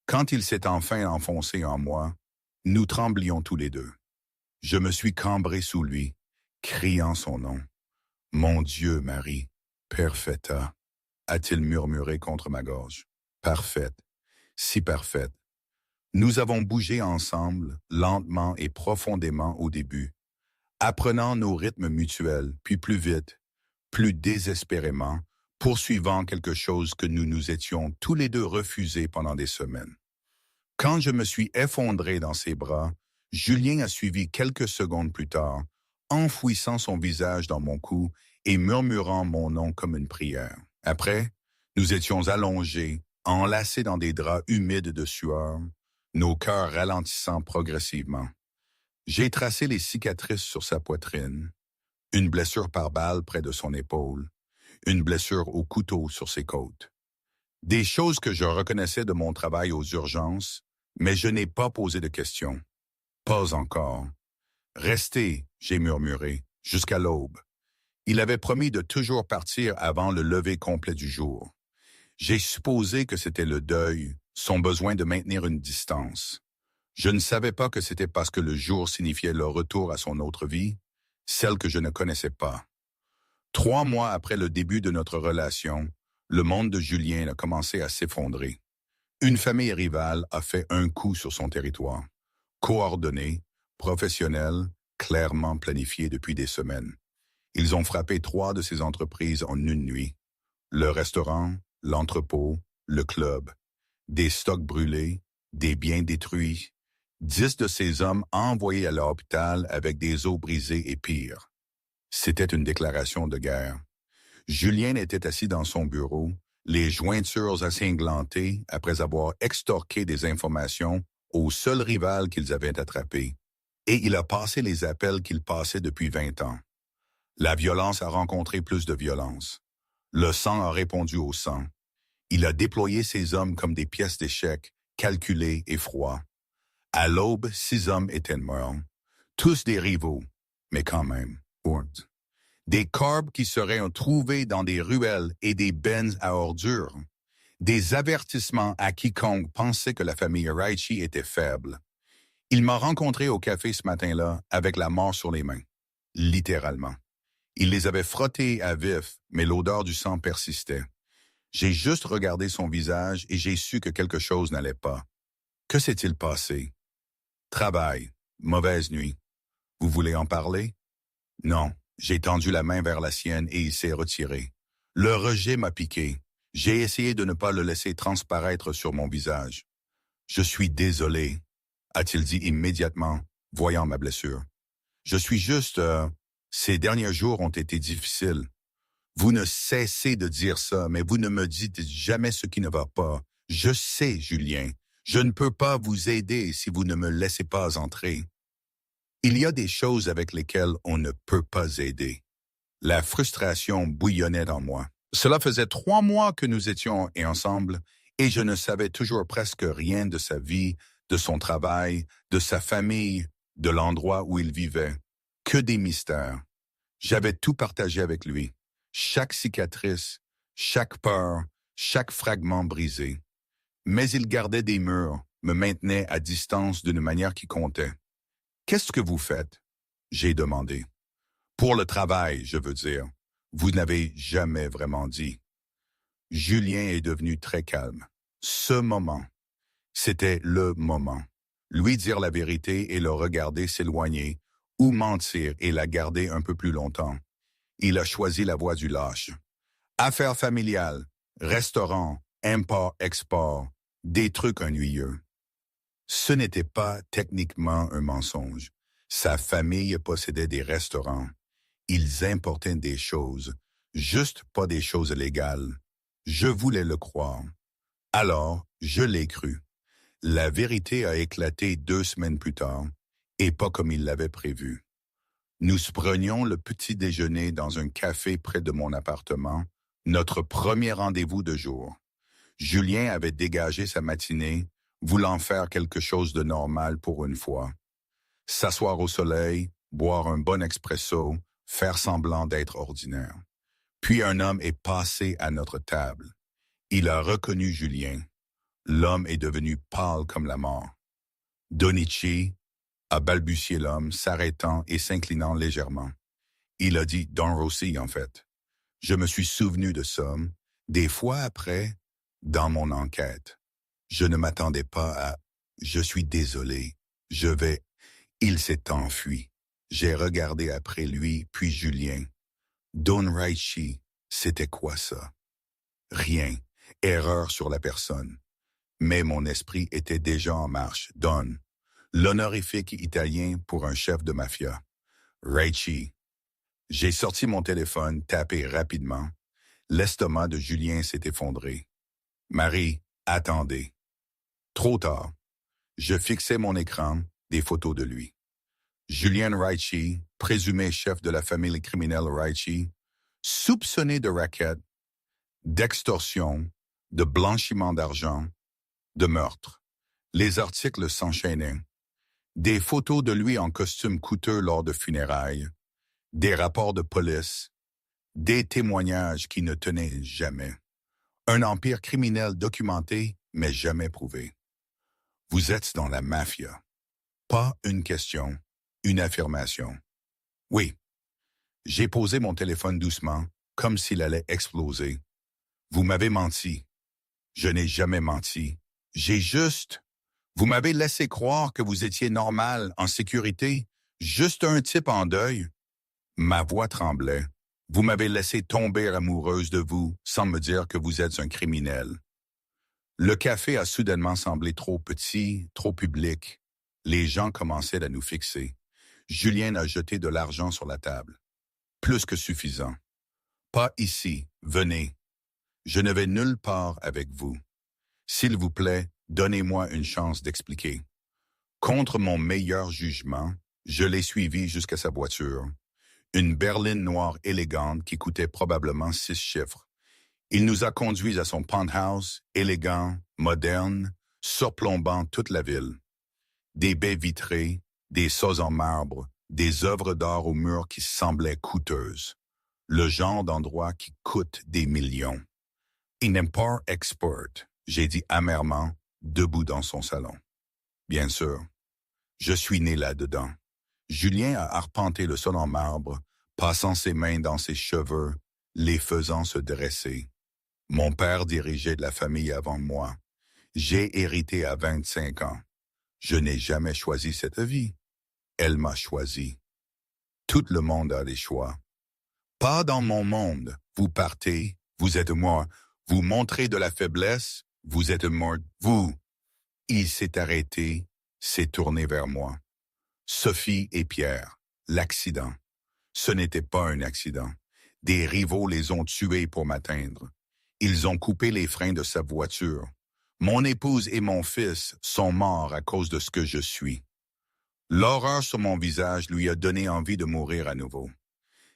Quand il s'est enfin enfoncé en moi, nous tremblions tous les deux. Je me suis cambré sous lui, criant son nom. « Mon Dieu, Marie, perfetta » a-t-il murmuré contre ma gorge. « Parfaite, si parfaite. » Nous avons bougé ensemble, lentement et profondément au début, apprenant nos rythmes mutuels, puis plus vite, plus désespérément, poursuivant quelque chose que nous nous étions tous les deux refusés pendant des semaines. Quand je me suis effondré dans ses bras, Julien a suivi quelques secondes plus tard, enfouissant son visage dans mon cou et murmurant mon nom comme une prière. Après, nous étions allongés, enlacés dans des draps humides de sueur, nos cœurs ralentissant progressivement. J'ai tracé les cicatrices sur sa poitrine, une blessure par balle près de son épaule, une blessure au couteau sur ses côtes. Des choses que je reconnaissais de mon travail aux urgences, mais je n'ai pas posé de questions. Pas encore. Restez, j'ai murmuré, jusqu'à l'aube. Il avait promis de toujours partir avant le lever complet du jour. J'ai supposé que c'était le deuil, son besoin de maintenir une distance. Je ne savais pas que c'était parce que le jour signifiait le retour à son autre vie, celle que je ne connaissais pas. 3 mois après le début de notre relation, le monde de Julien a commencé à s'effondrer. Une famille rivale a fait un coup sur son territoire. Coordonné, professionnel, clairement planifié depuis des semaines. Ils ont frappé 3 de ces entreprises en une nuit. Le restaurant, l'entrepôt, le club. Des stocks brûlés, des biens détruits. 10 de ces hommes envoyés à l'hôpital avec des os brisés et pire. C'était une déclaration de guerre. Julien était assis dans son bureau, les jointures ensanglantées après avoir extorqué des informations au seul rival qu'ils avaient attrapé. Et il a passé les appels qu'il passait depuis 20 ans. La violence a rencontré plus de violence. Le sang a répondu au sang. Il a déployé ses hommes comme des pièces d'échecs, calculés et froids. À l'aube, 6 hommes étaient morts. Tous des rivaux, mais quand même, des corbes qui seraient trouvés dans des ruelles et des bennes à ordures. Des avertissements à quiconque pensait que la famille Raichi était faible. Il m'a rencontré au café ce matin-là avec la mort sur les mains. littéralement. Il les avait frottés à vif, mais l'odeur du sang persistait. J'ai juste regardé son visage et j'ai su que quelque chose n'allait pas. Que s'est-il passé? Travail, mauvaise nuit. Vous voulez en parler? Non. J'ai tendu la main vers la sienne et il s'est retiré. Le rejet m'a piqué. J'ai essayé de ne pas le laisser transparaître sur mon visage. Je suis désolé, a-t-il dit immédiatement, voyant ma blessure. Je suis juste... ces derniers jours ont été difficiles. Vous ne cessez de dire ça, mais vous ne me dites jamais ce qui ne va pas. Je sais, Julien. Je ne peux pas vous aider si vous ne me laissez pas entrer. Il y a des choses avec lesquelles on ne peut pas aider. La frustration bouillonnait en moi. Cela faisait 3 mois que nous étions ensemble et je ne savais toujours presque rien de sa vie, de son travail, de sa famille, de l'endroit où il vivait. Que des mystères. J'avais tout partagé avec lui. Chaque cicatrice, chaque peur, chaque fragment brisé. Mais il gardait des murs, me maintenait à distance d'une manière qui comptait. « Qu'est-ce que vous faites? » j'ai demandé. « Pour le travail, je veux dire. Vous n'avez jamais vraiment dit. » Julien est devenu très calme. Ce moment, c'était le moment. Lui dire la vérité et le regarder s'éloigner, ou mentir et la garder un peu plus longtemps. Il a choisi la voie du lâche. Affaires familiales, restaurants, import-export, des trucs ennuyeux. Ce n'était pas techniquement un mensonge. Sa famille possédait des restaurants. Ils importaient des choses, juste pas des choses légales. Je voulais le croire. Alors, je l'ai cru. La vérité a éclaté 2 semaines plus tard, et pas comme il l'avait prévu. Nous prenions le petit déjeuner dans un café près de mon appartement, notre premier rendez-vous de jour. Julien avait dégagé sa matinée, voulant faire quelque chose de normal pour une fois. S'asseoir au soleil, boire un bon expresso, faire semblant d'être ordinaire. Puis un homme est passé à notre table. Il a reconnu Julien. L'homme est devenu pâle comme la mort. « Donici » a balbutié l'homme, s'arrêtant et s'inclinant légèrement. Il a dit « Don Rossi, en fait. » Je me suis souvenu de ça, des fois après, dans mon enquête. Je ne m'attendais pas à « Je suis désolé, je vais... » Il s'est enfui. J'ai regardé après lui, puis Julien. Don Raichi, c'était quoi ça? Rien. Erreur sur la personne. Mais mon esprit était déjà en marche. Don. L'honorifique italien pour un chef de mafia. Raichi. J'ai sorti mon téléphone, tapé rapidement. L'estomac de Julien s'est effondré. Marie, attendez. Trop tard. Je fixais mon écran, des photos de lui. Julien Raichi, présumé chef de la famille criminelle Raichi, soupçonné de racket, d'extorsion, de blanchiment d'argent, de meurtre. Les articles s'enchaînaient. Des photos de lui en costume coûteux lors de funérailles, des rapports de police, des témoignages qui ne tenaient jamais. Un empire criminel documenté, mais jamais prouvé. Vous êtes dans la mafia. Pas une question, une affirmation. Oui. J'ai posé mon téléphone doucement, comme s'il allait exploser. Vous m'avez menti. Je n'ai jamais menti. J'ai juste... Vous m'avez laissé croire que vous étiez normal, en sécurité, juste un type en deuil. Ma voix tremblait. Vous m'avez laissé tomber amoureuse de vous, sans me dire que vous êtes un criminel. Le café a soudainement semblé trop petit, trop public. Les gens commençaient à nous fixer. Julien a jeté de l'argent sur la table. Plus que suffisant. Pas ici, venez. Je ne vais nulle part avec vous. S'il vous plaît, donnez-moi une chance d'expliquer. Contre mon meilleur jugement, je l'ai suivi jusqu'à sa voiture. Une berline noire élégante qui coûtait probablement 6 chiffres. Il nous a conduits à son penthouse, élégant, moderne, surplombant toute la ville. Des baies vitrées, des sceaux en marbre, des œuvres d'art au mur qui semblaient coûteuses. Le genre d'endroit qui coûte des millions. Un import-export, j'ai dit amèrement, debout dans son salon. Bien sûr, je suis né là-dedans. Julien a arpenté le sol en marbre, passant ses mains dans ses cheveux, les faisant se dresser. Mon père dirigeait la famille avant moi. J'ai hérité à 25 ans. Je n'ai jamais choisi cette vie. Elle m'a choisi. Tout le monde a des choix. Pas dans mon monde. Vous partez, vous êtes mort. Vous montrez de la faiblesse, vous êtes mort. Vous. Il s'est arrêté, s'est tourné vers moi. Sophie et Pierre, l'accident. Ce n'était pas un accident. Des rivaux les ont tués pour m'atteindre. Ils ont coupé les freins de sa voiture. Mon épouse et mon fils sont morts à cause de ce que je suis. L'horreur sur mon visage lui a donné envie de mourir à nouveau.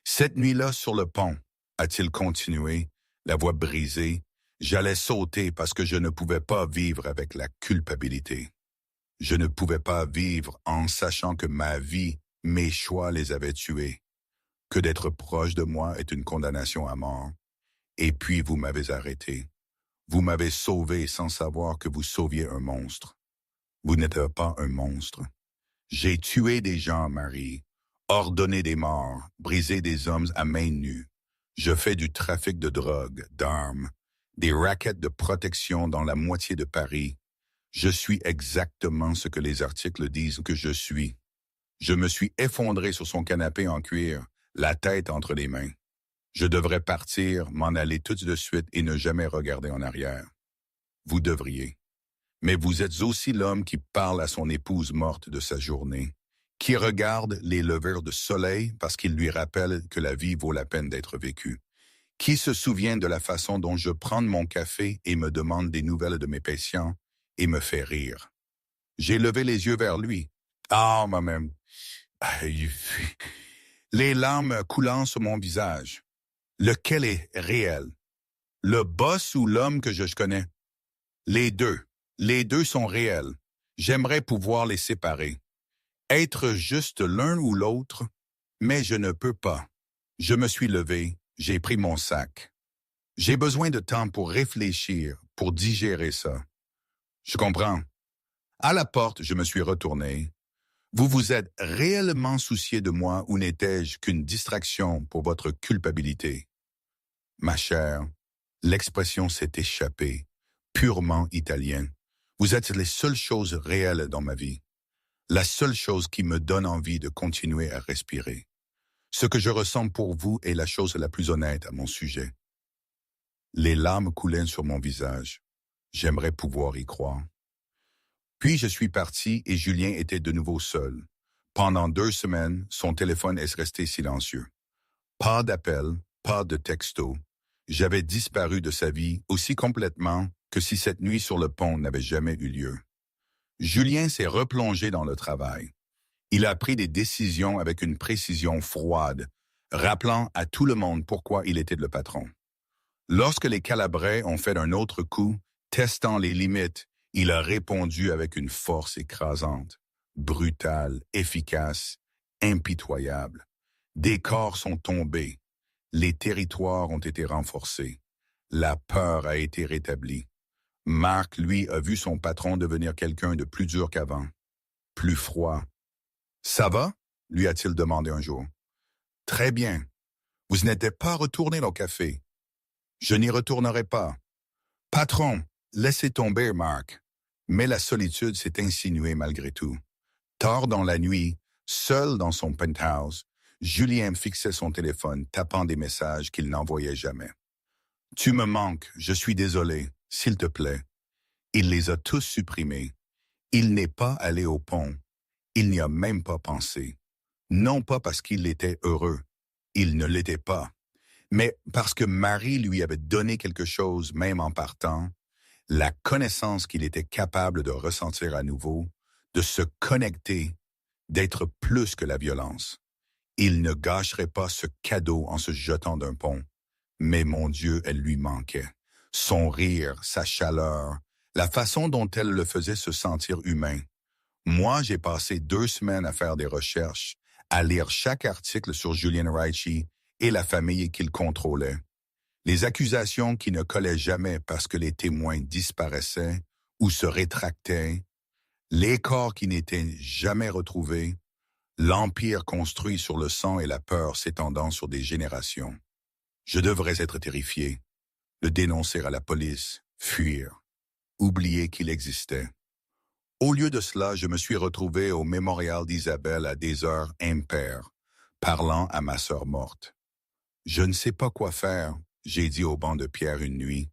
Cette nuit-là sur le pont, a-t-il continué, la voix brisée, j'allais sauter parce que je ne pouvais pas vivre avec la culpabilité. Je ne pouvais pas vivre en sachant que ma vie, mes choix les avaient tués, que d'être proche de moi est une condamnation à mort. Et puis vous m'avez arrêté. Vous m'avez sauvé sans savoir que vous sauviez un monstre. Vous n'êtes pas un monstre. J'ai tué des gens, Marie, ordonné des morts, brisé des hommes à main nue. Je fais du trafic de drogue, d'armes, des rackets de protection dans la moitié de Paris. Je suis exactement ce que les articles disent que je suis. Je me suis effondré sur son canapé en cuir, la tête entre les mains. Je devrais partir, m'en aller tout de suite et ne jamais regarder en arrière. Vous devriez. Mais vous êtes aussi l'homme qui parle à son épouse morte de sa journée, qui regarde les levers de soleil parce qu'il lui rappelle que la vie vaut la peine d'être vécue, qui se souvient de la façon dont je prends mon café et me demande des nouvelles de mes patients et me fait rire. J'ai levé les yeux vers lui. Ah, moi-même. Les larmes coulant sur mon visage. Lequel est réel? Le boss ou l'homme que je connais? Les deux. Les deux sont réels. J'aimerais pouvoir les séparer. Être juste l'un ou l'autre, mais je ne peux pas. Je me suis levé, j'ai pris mon sac. J'ai besoin de temps pour réfléchir, pour digérer ça. Je comprends. À la porte, je me suis retourné. Vous vous êtes réellement soucié de moi ou n'étais-je qu'une distraction pour votre culpabilité? Ma chère, l'expression s'est échappée, purement italienne. Vous êtes les seules choses réelles dans ma vie. La seule chose qui me donne envie de continuer à respirer. Ce que je ressens pour vous est la chose la plus honnête à mon sujet. Les larmes coulaient sur mon visage. J'aimerais pouvoir y croire. Puis je suis parti et Julien était de nouveau seul. Pendant 2 semaines, son téléphone est resté silencieux. Pas d'appel, pas de texto. J'avais disparu de sa vie aussi complètement que si cette nuit sur le pont n'avait jamais eu lieu. Julien s'est replongé dans le travail. Il a pris des décisions avec une précision froide, rappelant à tout le monde pourquoi il était le patron. Lorsque les Calabrais ont fait un autre coup, testant les limites, il a répondu avec une force écrasante, brutale, efficace, impitoyable. Des corps sont tombés, les territoires ont été renforcés, la peur a été rétablie. Marc, lui, a vu son patron devenir quelqu'un de plus dur qu'avant, plus froid. « Ça va ?» lui a-t-il demandé un jour. « Très bien. Vous n'étiez pas retourné au café. »« Je n'y retournerai pas. »« Patron, laissez tomber, Marc. » Mais la solitude s'est insinuée malgré tout. Tard dans la nuit, seul dans son penthouse, Julien fixait son téléphone, tapant des messages qu'il n'envoyait jamais. « Tu me manques, je suis désolé, s'il te plaît. » Il les a tous supprimés. Il n'est pas allé au pont. Il n'y a même pas pensé. Non pas parce qu'il était heureux. Il ne l'était pas. Mais parce que Marie lui avait donné quelque chose même en partant, la connaissance qu'il était capable de ressentir à nouveau, de se connecter, d'être plus que la violence. Il ne gâcherait pas ce cadeau en se jetant d'un pont. Mais mon Dieu, elle lui manquait. Son rire, sa chaleur, la façon dont elle le faisait se sentir humain. Moi, j'ai passé 2 semaines à faire des recherches, à lire chaque article sur Julien Ricci et la famille qu'il contrôlait. Les accusations qui ne collaient jamais parce que les témoins disparaissaient ou se rétractaient, les corps qui n'étaient jamais retrouvés, L'empire construit sur le sang et la peur s'étendant sur des générations. Je devrais être terrifié, le dénoncer à la police, fuir, oublier qu'il existait. Au lieu de cela, je me suis retrouvé au mémorial d'Isabelle à des heures impaires, parlant à ma sœur morte. Je ne sais pas quoi faire, j'ai dit au banc de pierre une nuit.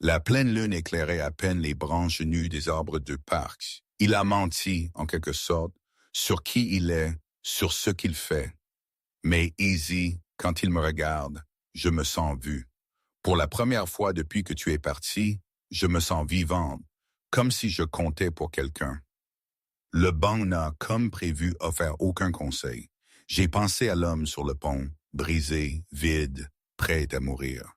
La pleine lune éclairait à peine les branches nues des arbres du parc. Il a menti, en quelque sorte, sur qui il est, sur ce qu'il fait. Mais Easy, quand il me regarde, je me sens vu. Pour la première fois depuis que tu es parti, je me sens vivante, comme si je comptais pour quelqu'un. Le banc n'a, comme prévu, offert aucun conseil. J'ai pensé à l'homme sur le pont, brisé, vide, prêt à mourir.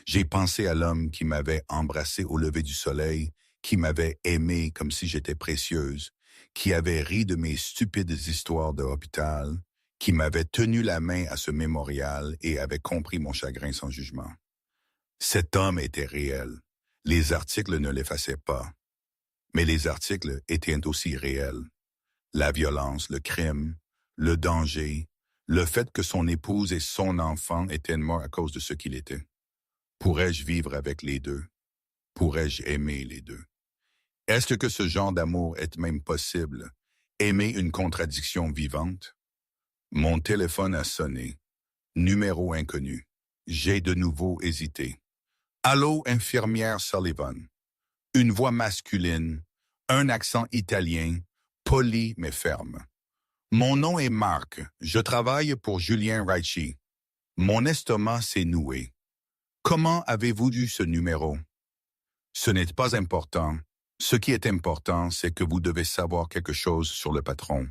J'ai pensé à l'homme qui m'avait embrassé au lever du soleil, qui m'avait aimé comme si j'étais précieuse, qui avait ri de mes stupides histoires de hôpital, qui m'avait tenu la main à ce mémorial et avait compris mon chagrin sans jugement. Cet homme était réel. Les articles ne l'effaçaient pas. Mais les articles étaient aussi réels. La violence, le crime, le danger, le fait que son épouse et son enfant étaient morts à cause de ce qu'il était. Pourrais-je vivre avec les deux? Pourrais-je aimer les deux? Est-ce que ce genre d'amour est même possible? Aimer une contradiction vivante? Mon téléphone a sonné. Numéro inconnu. J'ai de nouveau hésité. Allô, infirmière Sullivan. Une voix masculine, un accent italien, poli mais ferme. Mon nom est Marc. Je travaille pour Julien Raichi. Mon estomac s'est noué. Comment avez-vous eu ce numéro? Ce n'est pas important. Ce qui est important, c'est que vous devez savoir quelque chose sur le patron.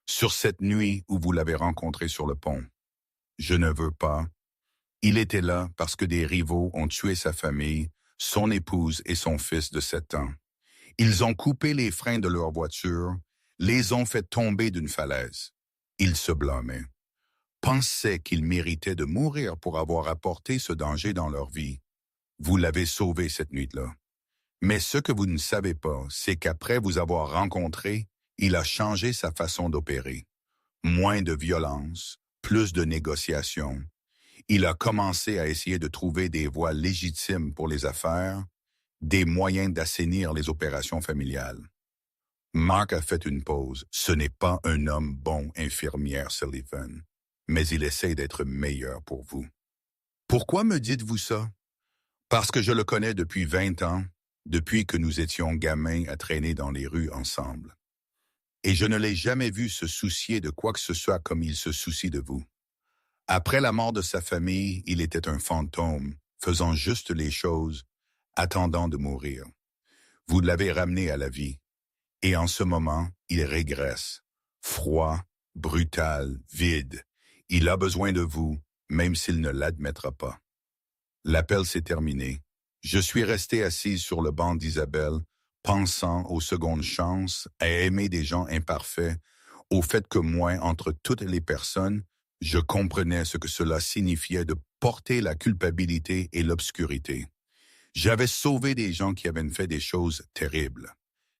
Sur cette nuit où vous l'avez rencontré sur le pont. Je ne veux pas. Il était là parce que des rivaux ont tué sa famille, son épouse et son fils de 7 ans. Ils ont coupé les freins de leur voiture, les ont fait tomber d'une falaise. Ils se blâmaient. Pensaient qu'ils méritaient de mourir pour avoir apporté ce danger dans leur vie. Vous l'avez sauvé cette nuit-là. Mais ce que vous ne savez pas, c'est qu'après vous avoir rencontré, il a changé sa façon d'opérer. Moins de violence, plus de négociations. Il a commencé à essayer de trouver des voies légitimes pour les affaires, des moyens d'assainir les opérations familiales. Mark a fait une pause. Ce n'est pas un homme bon, infirmière Sullivan, mais il essaie d'être meilleur pour vous. Pourquoi me dites-vous ça? Parce que je le connais depuis 20 ans, depuis que nous étions gamins à traîner dans les rues ensemble. Et je ne l'ai jamais vu se soucier de quoi que ce soit comme il se soucie de vous. Après la mort de sa famille, il était un fantôme, faisant juste les choses, attendant de mourir. Vous l'avez ramené à la vie. Et en ce moment, il régresse. Froid, brutal, vide. Il a besoin de vous, même s'il ne l'admettra pas. L'appel s'est terminé. Je suis resté assis sur le banc d'Isabelle, pensant aux secondes chances, à aimer des gens imparfaits, au fait que moi, entre toutes les personnes, je comprenais ce que cela signifiait de porter la culpabilité et l'obscurité. J'avais sauvé des gens qui avaient fait des choses terribles.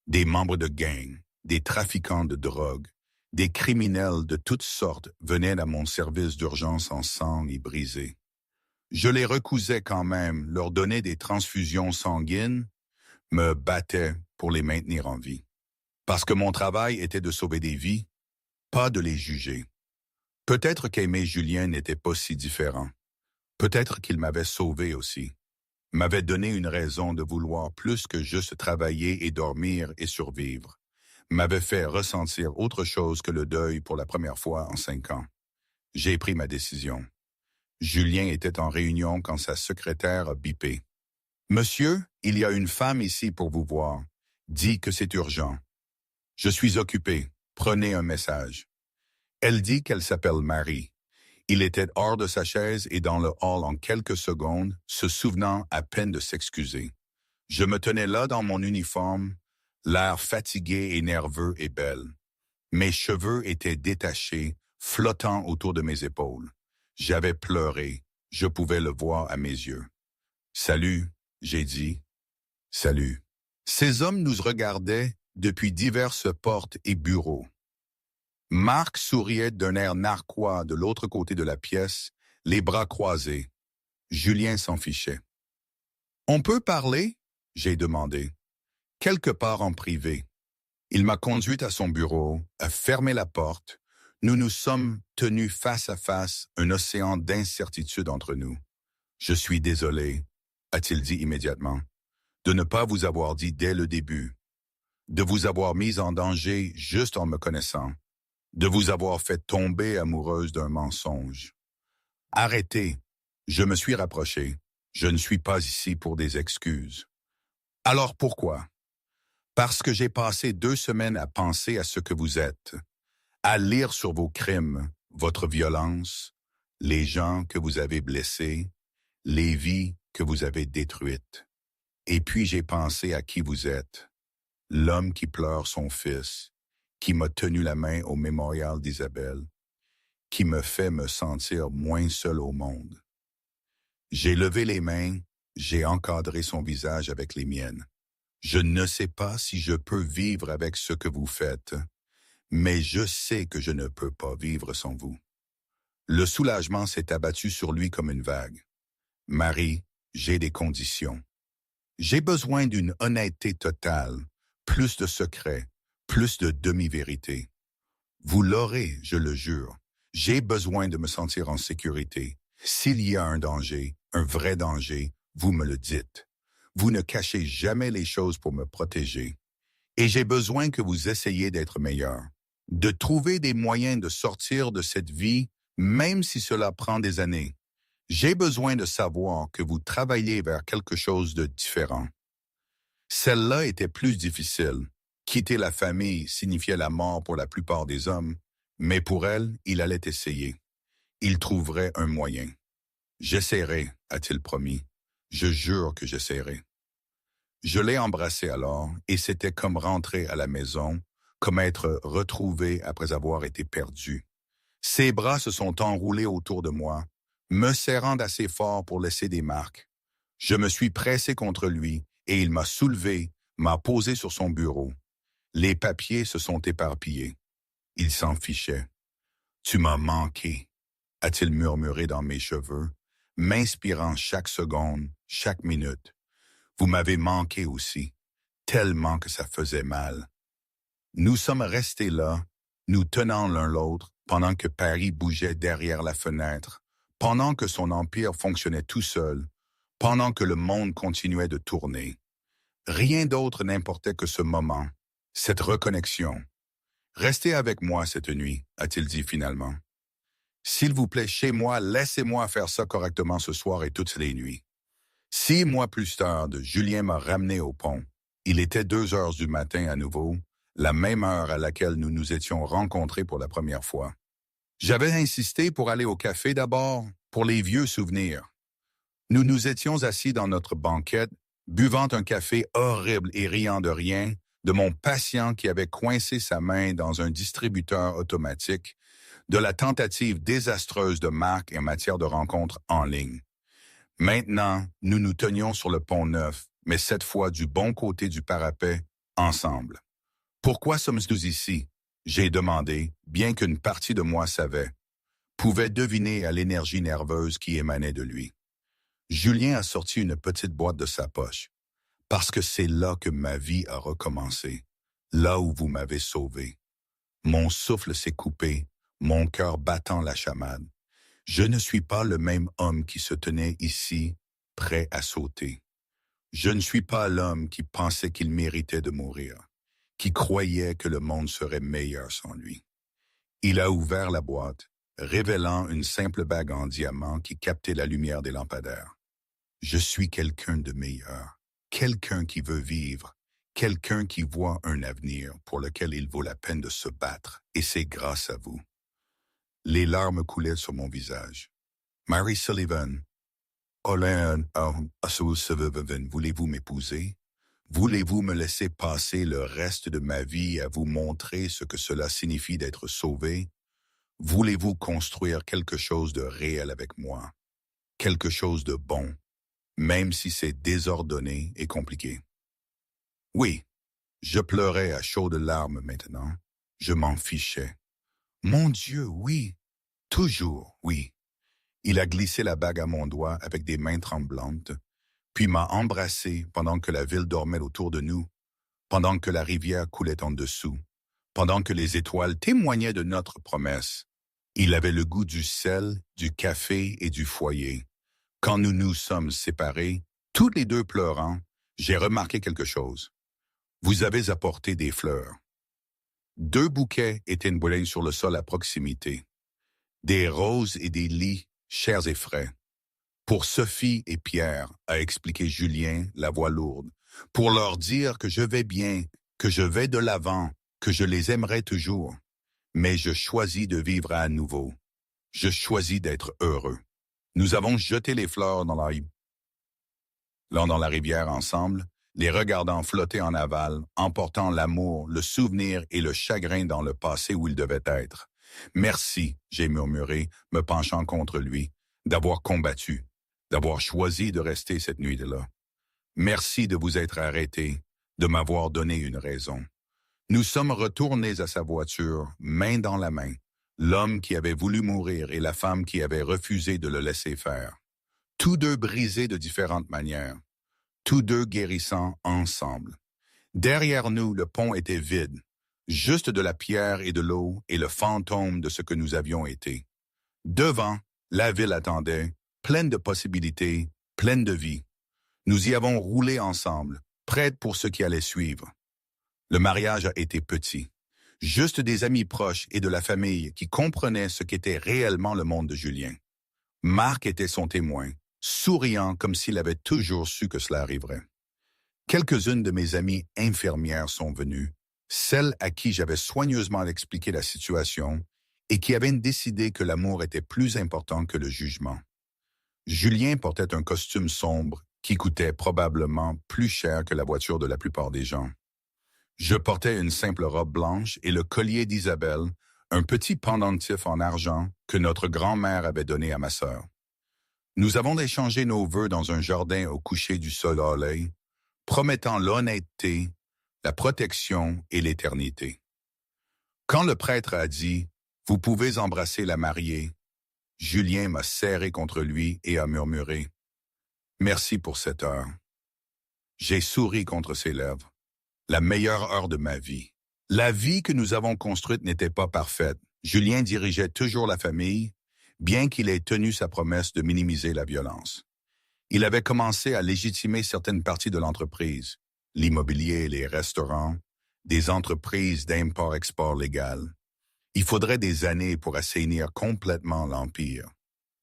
Des membres de gangs, des trafiquants de drogue, des criminels de toutes sortes venaient à mon service d'urgence en sang et brisés. Je les recousais quand même, leur donnais des transfusions sanguines, me battais pour les maintenir en vie. Parce que mon travail était de sauver des vies, pas de les juger. Peut-être qu'aimer Julien n'était pas si différent. Peut-être qu'il m'avait sauvé aussi. M'avait donné une raison de vouloir plus que juste travailler et dormir et survivre. M'avait fait ressentir autre chose que le deuil pour la première fois en 5 ans. J'ai pris ma décision. Julien était en réunion quand sa secrétaire a bipé. « Monsieur, il y a une femme ici pour vous voir. Dit que c'est urgent. Je suis occupé. Prenez un message. » Elle dit qu'elle s'appelle Marie. Il était hors de sa chaise et dans le hall en quelques secondes, se souvenant à peine de s'excuser. Je me tenais là dans mon uniforme, l'air fatigué et nerveux et belle. Mes cheveux étaient détachés, flottant autour de mes épaules. J'avais pleuré, je pouvais le voir à mes yeux. « Salut », j'ai dit. « Salut ». Ces hommes nous regardaient depuis diverses portes et bureaux. Marc souriait d'un air narquois de l'autre côté de la pièce, les bras croisés. Julien s'en fichait. On peut parler? J'ai demandé. Quelque part en privé. Il m'a conduite à son bureau, a fermé la porte. Nous nous sommes tenus face à face, un océan d'incertitude entre nous. Je suis désolé, a-t-il dit immédiatement, de ne pas vous avoir dit dès le début, de vous avoir mis en danger juste en me connaissant, de vous avoir fait tomber amoureuse d'un mensonge. Arrêtez, je me suis rapproché. Je ne suis pas ici pour des excuses. Alors pourquoi? Parce que j'ai passé 2 semaines à penser à ce que vous êtes, à lire sur vos crimes, votre violence, les gens que vous avez blessés, les vies que vous avez détruites. Et puis j'ai pensé à qui vous êtes, l'homme qui pleure son fils, qui m'a tenu la main au mémorial d'Isabelle, qui me fait me sentir moins seul au monde. J'ai levé les mains, j'ai encadré son visage avec les miennes. Je ne sais pas si je peux vivre avec ce que vous faites, mais je sais que je ne peux pas vivre sans vous. Le soulagement s'est abattu sur lui comme une vague. Marie, j'ai des conditions. J'ai besoin d'une honnêteté totale, plus de secrets, plus de demi-vérité. Vous l'aurez, je le jure. J'ai besoin de me sentir en sécurité. S'il y a un danger, un vrai danger, vous me le dites. Vous ne cachez jamais les choses pour me protéger. Et j'ai besoin que vous essayiez d'être meilleur, de trouver des moyens de sortir de cette vie, même si cela prend des années. J'ai besoin de savoir que vous travaillez vers quelque chose de différent. Celle-là était plus difficile. Quitter la famille signifiait la mort pour la plupart des hommes, mais pour elle, il allait essayer. Il trouverait un moyen. J'essaierai, a-t-il promis. Je jure que j'essaierai. Je l'ai embrassé alors, et c'était comme rentrer à la maison, comme être retrouvé après avoir été perdu. Ses bras se sont enroulés autour de moi, me serrant d'assez fort pour laisser des marques. Je me suis pressé contre lui, et il m'a soulevé, m'a posé sur son bureau. Les papiers se sont éparpillés. Il s'en fichait. « Tu m'as manqué », a-t-il murmuré dans mes cheveux, m'inspirant chaque seconde, chaque minute. Vous m'avez manqué aussi, tellement que ça faisait mal. Nous sommes restés là, nous tenant l'un l'autre, pendant que Paris bougeait derrière la fenêtre, pendant que son empire fonctionnait tout seul, pendant que le monde continuait de tourner. Rien d'autre n'importait que ce moment, cette reconnexion. « Restez avec moi cette nuit », a-t-il dit finalement. « S'il vous plaît, chez moi, laissez-moi faire ça correctement ce soir et toutes les nuits. » 6 mois plus tard, Julien m'a ramené au pont. Il était 2 heures du matin à nouveau, la même heure à laquelle nous nous étions rencontrés pour la première fois. J'avais insisté pour aller au café d'abord, pour les vieux souvenirs. Nous nous étions assis dans notre banquette, buvant un café horrible et riant de rien, de mon patient qui avait coincé sa main dans un distributeur automatique, de la tentative désastreuse de Marc en matière de rencontres en ligne. Maintenant, nous nous tenions sur le pont Neuf, mais cette fois du bon côté du parapet, ensemble. « Pourquoi sommes-nous ici ?» j'ai demandé, bien qu'une partie de moi savait, pouvait deviner à l'énergie nerveuse qui émanait de lui. Julien a sorti une petite boîte de sa poche. « Parce que c'est là que ma vie a recommencé, là où vous m'avez sauvé. Mon souffle s'est coupé, mon cœur battant la chamade. Je ne suis pas le même homme qui se tenait ici, prêt à sauter. Je ne suis pas l'homme qui pensait qu'il méritait de mourir, qui croyait que le monde serait meilleur sans lui. » Il a ouvert la boîte, révélant une simple bague en diamant qui captait la lumière des lampadaires. « Je suis quelqu'un de meilleur, quelqu'un qui veut vivre, quelqu'un qui voit un avenir pour lequel il vaut la peine de se battre, et c'est grâce à vous. » Les larmes coulaient sur mon visage. « Mary Sullivan, voulez-vous m'épouser? Voulez-vous me laisser passer le reste de ma vie à vous montrer ce que cela signifie d'être sauvé? Voulez-vous construire quelque chose de réel avec moi? Quelque chose de bon, même si c'est désordonné et compliqué? » Oui, je pleurais à chaudes larmes maintenant. Je m'en fichais. Mon Dieu, oui, toujours, oui. Il a glissé la bague à mon doigt avec des mains tremblantes, puis m'a embrassé pendant que la ville dormait autour de nous, pendant que la rivière coulait en dessous, pendant que les étoiles témoignaient de notre promesse. Il avait le goût du sel, du café et du foyer. Quand nous nous sommes séparés, tous les deux pleurant, j'ai remarqué quelque chose. Vous avez apporté des fleurs. 2 bouquets étaient emballés sur le sol à proximité. Des roses et des lys, chers et frais. Pour Sophie et Pierre, a expliqué Julien, la voix lourde, pour leur dire que je vais bien, que je vais de l'avant, que je les aimerai toujours. Mais je choisis de vivre à nouveau. Je choisis d'être heureux. Nous avons jeté les fleurs dans la rivière ensemble, les regardant flotter en aval, emportant l'amour, le souvenir et le chagrin dans le passé où ils devaient être. Merci, j'ai murmuré, me penchant contre lui, d'avoir combattu, d'avoir choisi de rester cette nuit-là. Merci de vous être arrêté, de m'avoir donné une raison. Nous sommes retournés à sa voiture, main dans la main, l'homme qui avait voulu mourir et la femme qui avait refusé de le laisser faire. Tous deux brisés de différentes manières, tous deux guérissant ensemble. Derrière nous, le pont était vide, juste de la pierre et de l'eau et le fantôme de ce que nous avions été. Devant, la ville attendait, pleine de possibilités, pleine de vie. Nous y avons roulé ensemble, prêtes pour ce qui allait suivre. Le mariage a été petit. Juste des amis proches et de la famille qui comprenaient ce qu'était réellement le monde de Julien. Marc était son témoin, souriant comme s'il avait toujours su que cela arriverait. Quelques-unes de mes amies infirmières sont venues, celles à qui j'avais soigneusement expliqué la situation et qui avaient décidé que l'amour était plus important que le jugement. Julien portait un costume sombre qui coûtait probablement plus cher que la voiture de la plupart des gens. Je portais une simple robe blanche et le collier d'Isabelle, un petit pendentif en argent que notre grand-mère avait donné à ma sœur. Nous avons échangé nos vœux dans un jardin au coucher du soleil, promettant l'honnêteté, la protection et l'éternité. Quand le prêtre a dit « Vous pouvez embrasser la mariée », Julien m'a serré contre lui et a murmuré « Merci pour cette heure ». J'ai souri contre ses lèvres. La meilleure heure de ma vie. La vie que nous avons construite n'était pas parfaite. Julien dirigeait toujours la famille, bien qu'il ait tenu sa promesse de minimiser la violence. Il avait commencé à légitimer certaines parties de l'entreprise, l'immobilier, les restaurants, des entreprises d'import-export légal. Il faudrait des années pour assainir complètement l'empire.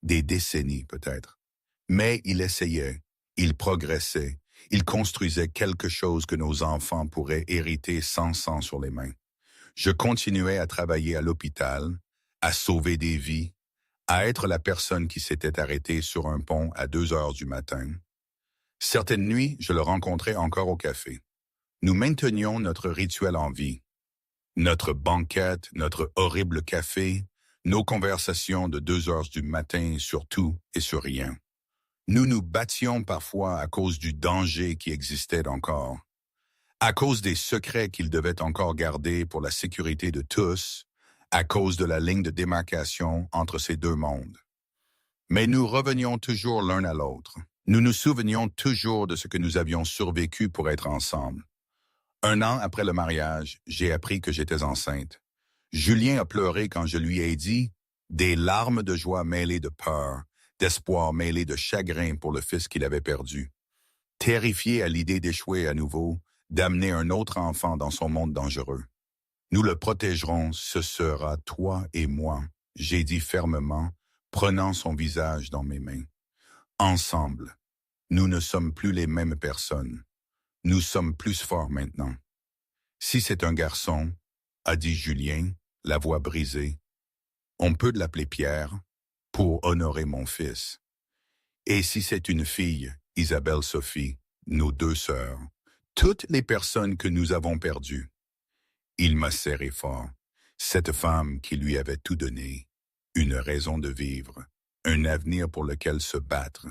Des décennies peut-être. Mais il essayait, il progressait, il construisait quelque chose que nos enfants pourraient hériter sans sang sur les mains. Je continuais à travailler à l'hôpital, à sauver des vies, à être la personne qui s'était arrêtée sur un pont à 2 heures du matin. Certaines nuits, je le rencontrais encore au café. Nous maintenions notre rituel en vie. Notre banquette, notre horrible café, nos conversations de 2 heures du matin sur tout et sur rien. Nous nous battions parfois à cause du danger qui existait encore, à cause des secrets qu'il devait encore garder pour la sécurité de tous, à cause de la ligne de démarcation entre ces deux mondes. Mais nous revenions toujours l'un à l'autre. Nous nous souvenions toujours de ce que nous avions survécu pour être ensemble. 1 an après le mariage, j'ai appris que j'étais enceinte. Julien a pleuré quand je lui ai dit, des larmes de joie mêlées de peur, d'espoir mêlé de chagrin pour le fils qu'il avait perdu. Terrifié à l'idée d'échouer à nouveau, d'amener un autre enfant dans son monde dangereux. Nous le protégerons, ce sera toi et moi, j'ai dit fermement, prenant son visage dans mes mains. Ensemble, nous ne sommes plus les mêmes personnes. Nous sommes plus forts maintenant. Si c'est un garçon, a dit Julien, la voix brisée, on peut l'appeler Pierre, pour honorer mon fils. Et si c'est une fille, Isabelle Sophie, nos 2 sœurs, toutes les personnes que nous avons perdues. Il m'a serré fort, cette femme qui lui avait tout donné, une raison de vivre, un avenir pour lequel se battre,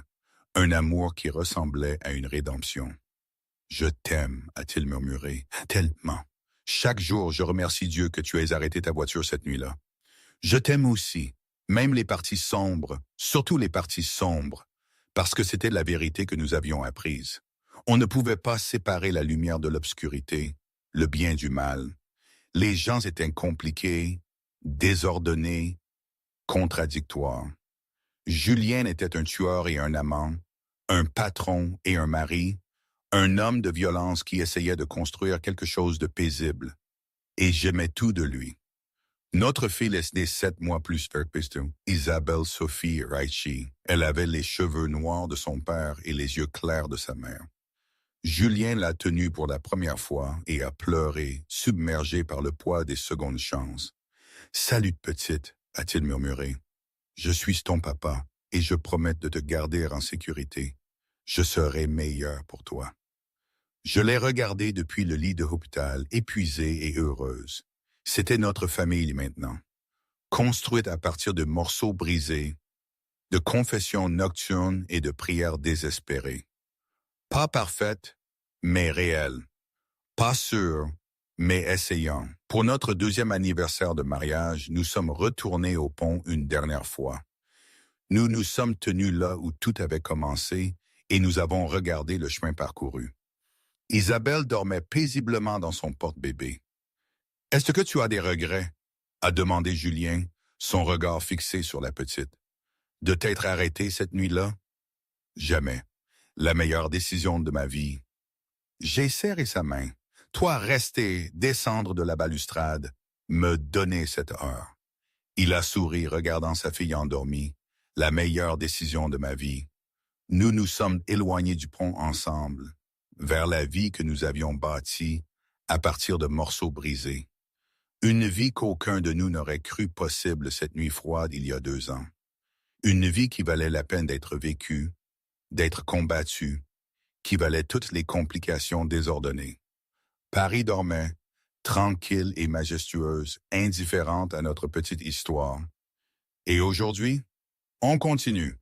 un amour qui ressemblait à une rédemption. « Je t'aime », a-t-il murmuré, « tellement. Chaque jour, je remercie Dieu que tu aies arrêté ta voiture cette nuit-là. Je t'aime aussi, même les parties sombres, surtout les parties sombres, parce que c'était la vérité que nous avions apprise. On ne pouvait pas séparer la lumière de l'obscurité, le bien du mal. Les gens étaient compliqués, désordonnés, contradictoires. Julien était un tueur et un amant, un patron et un mari, un homme de violence qui essayait de construire quelque chose de paisible. Et j'aimais tout de lui. Notre fille est née 7 mois plus tard, Isabelle Sophie Raichi. Elle avait les cheveux noirs de son père et les yeux clairs de sa mère. Julien l'a tenue pour la première fois et a pleuré, submergé par le poids des secondes chances. « Salut petite », a-t-il murmuré. « Je suis ton papa et je promets de te garder en sécurité. Je serai meilleur pour toi. » Je l'ai regardée depuis le lit de l'hôpital, épuisée et heureuse. C'était notre famille maintenant, construite à partir de morceaux brisés, de confessions nocturnes et de prières désespérées. Pas parfaite, mais réelle. Pas sûre, mais essayant. Pour notre 2e anniversaire de mariage, nous sommes retournés au pont une dernière fois. Nous nous sommes tenus là où tout avait commencé et nous avons regardé le chemin parcouru. Isabelle dormait paisiblement dans son porte-bébé. « Est-ce que tu as des regrets ?» a demandé Julien, son regard fixé sur la petite. « De t'être arrêté cette nuit-là? » « Jamais. La meilleure décision de ma vie. » J'ai serré sa main. « Toi, rester, descendre de la balustrade, me donner cette heure. » Il a souri, regardant sa fille endormie. « La meilleure décision de ma vie. » Nous nous sommes éloignés du pont ensemble, vers la vie que nous avions bâtie à partir de morceaux brisés. Une vie qu'aucun de nous n'aurait cru possible cette nuit froide il y a 2 ans. Une vie qui valait la peine d'être vécue, d'être combattue, qui valait toutes les complications désordonnées. Paris dormait, tranquille et majestueuse, indifférente à notre petite histoire. Et aujourd'hui, on continue.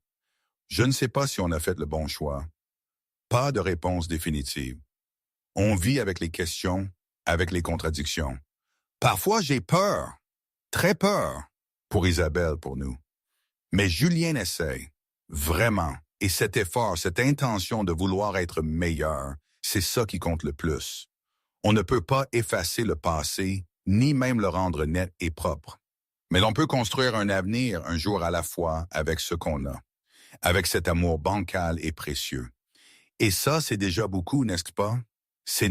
Je ne sais pas si on a fait le bon choix. Pas de réponse définitive. On vit avec les questions, avec les contradictions. Parfois, j'ai peur, très peur, pour Isabelle, pour nous. Mais Julien essaie, vraiment. Et cet effort, cette intention de vouloir être meilleur, c'est ça qui compte le plus. On ne peut pas effacer le passé, ni même le rendre net et propre. Mais l'on peut construire un avenir un jour à la fois avec ce qu'on a, avec cet amour bancal et précieux. Et ça, c'est déjà beaucoup, n'est-ce pas? C'est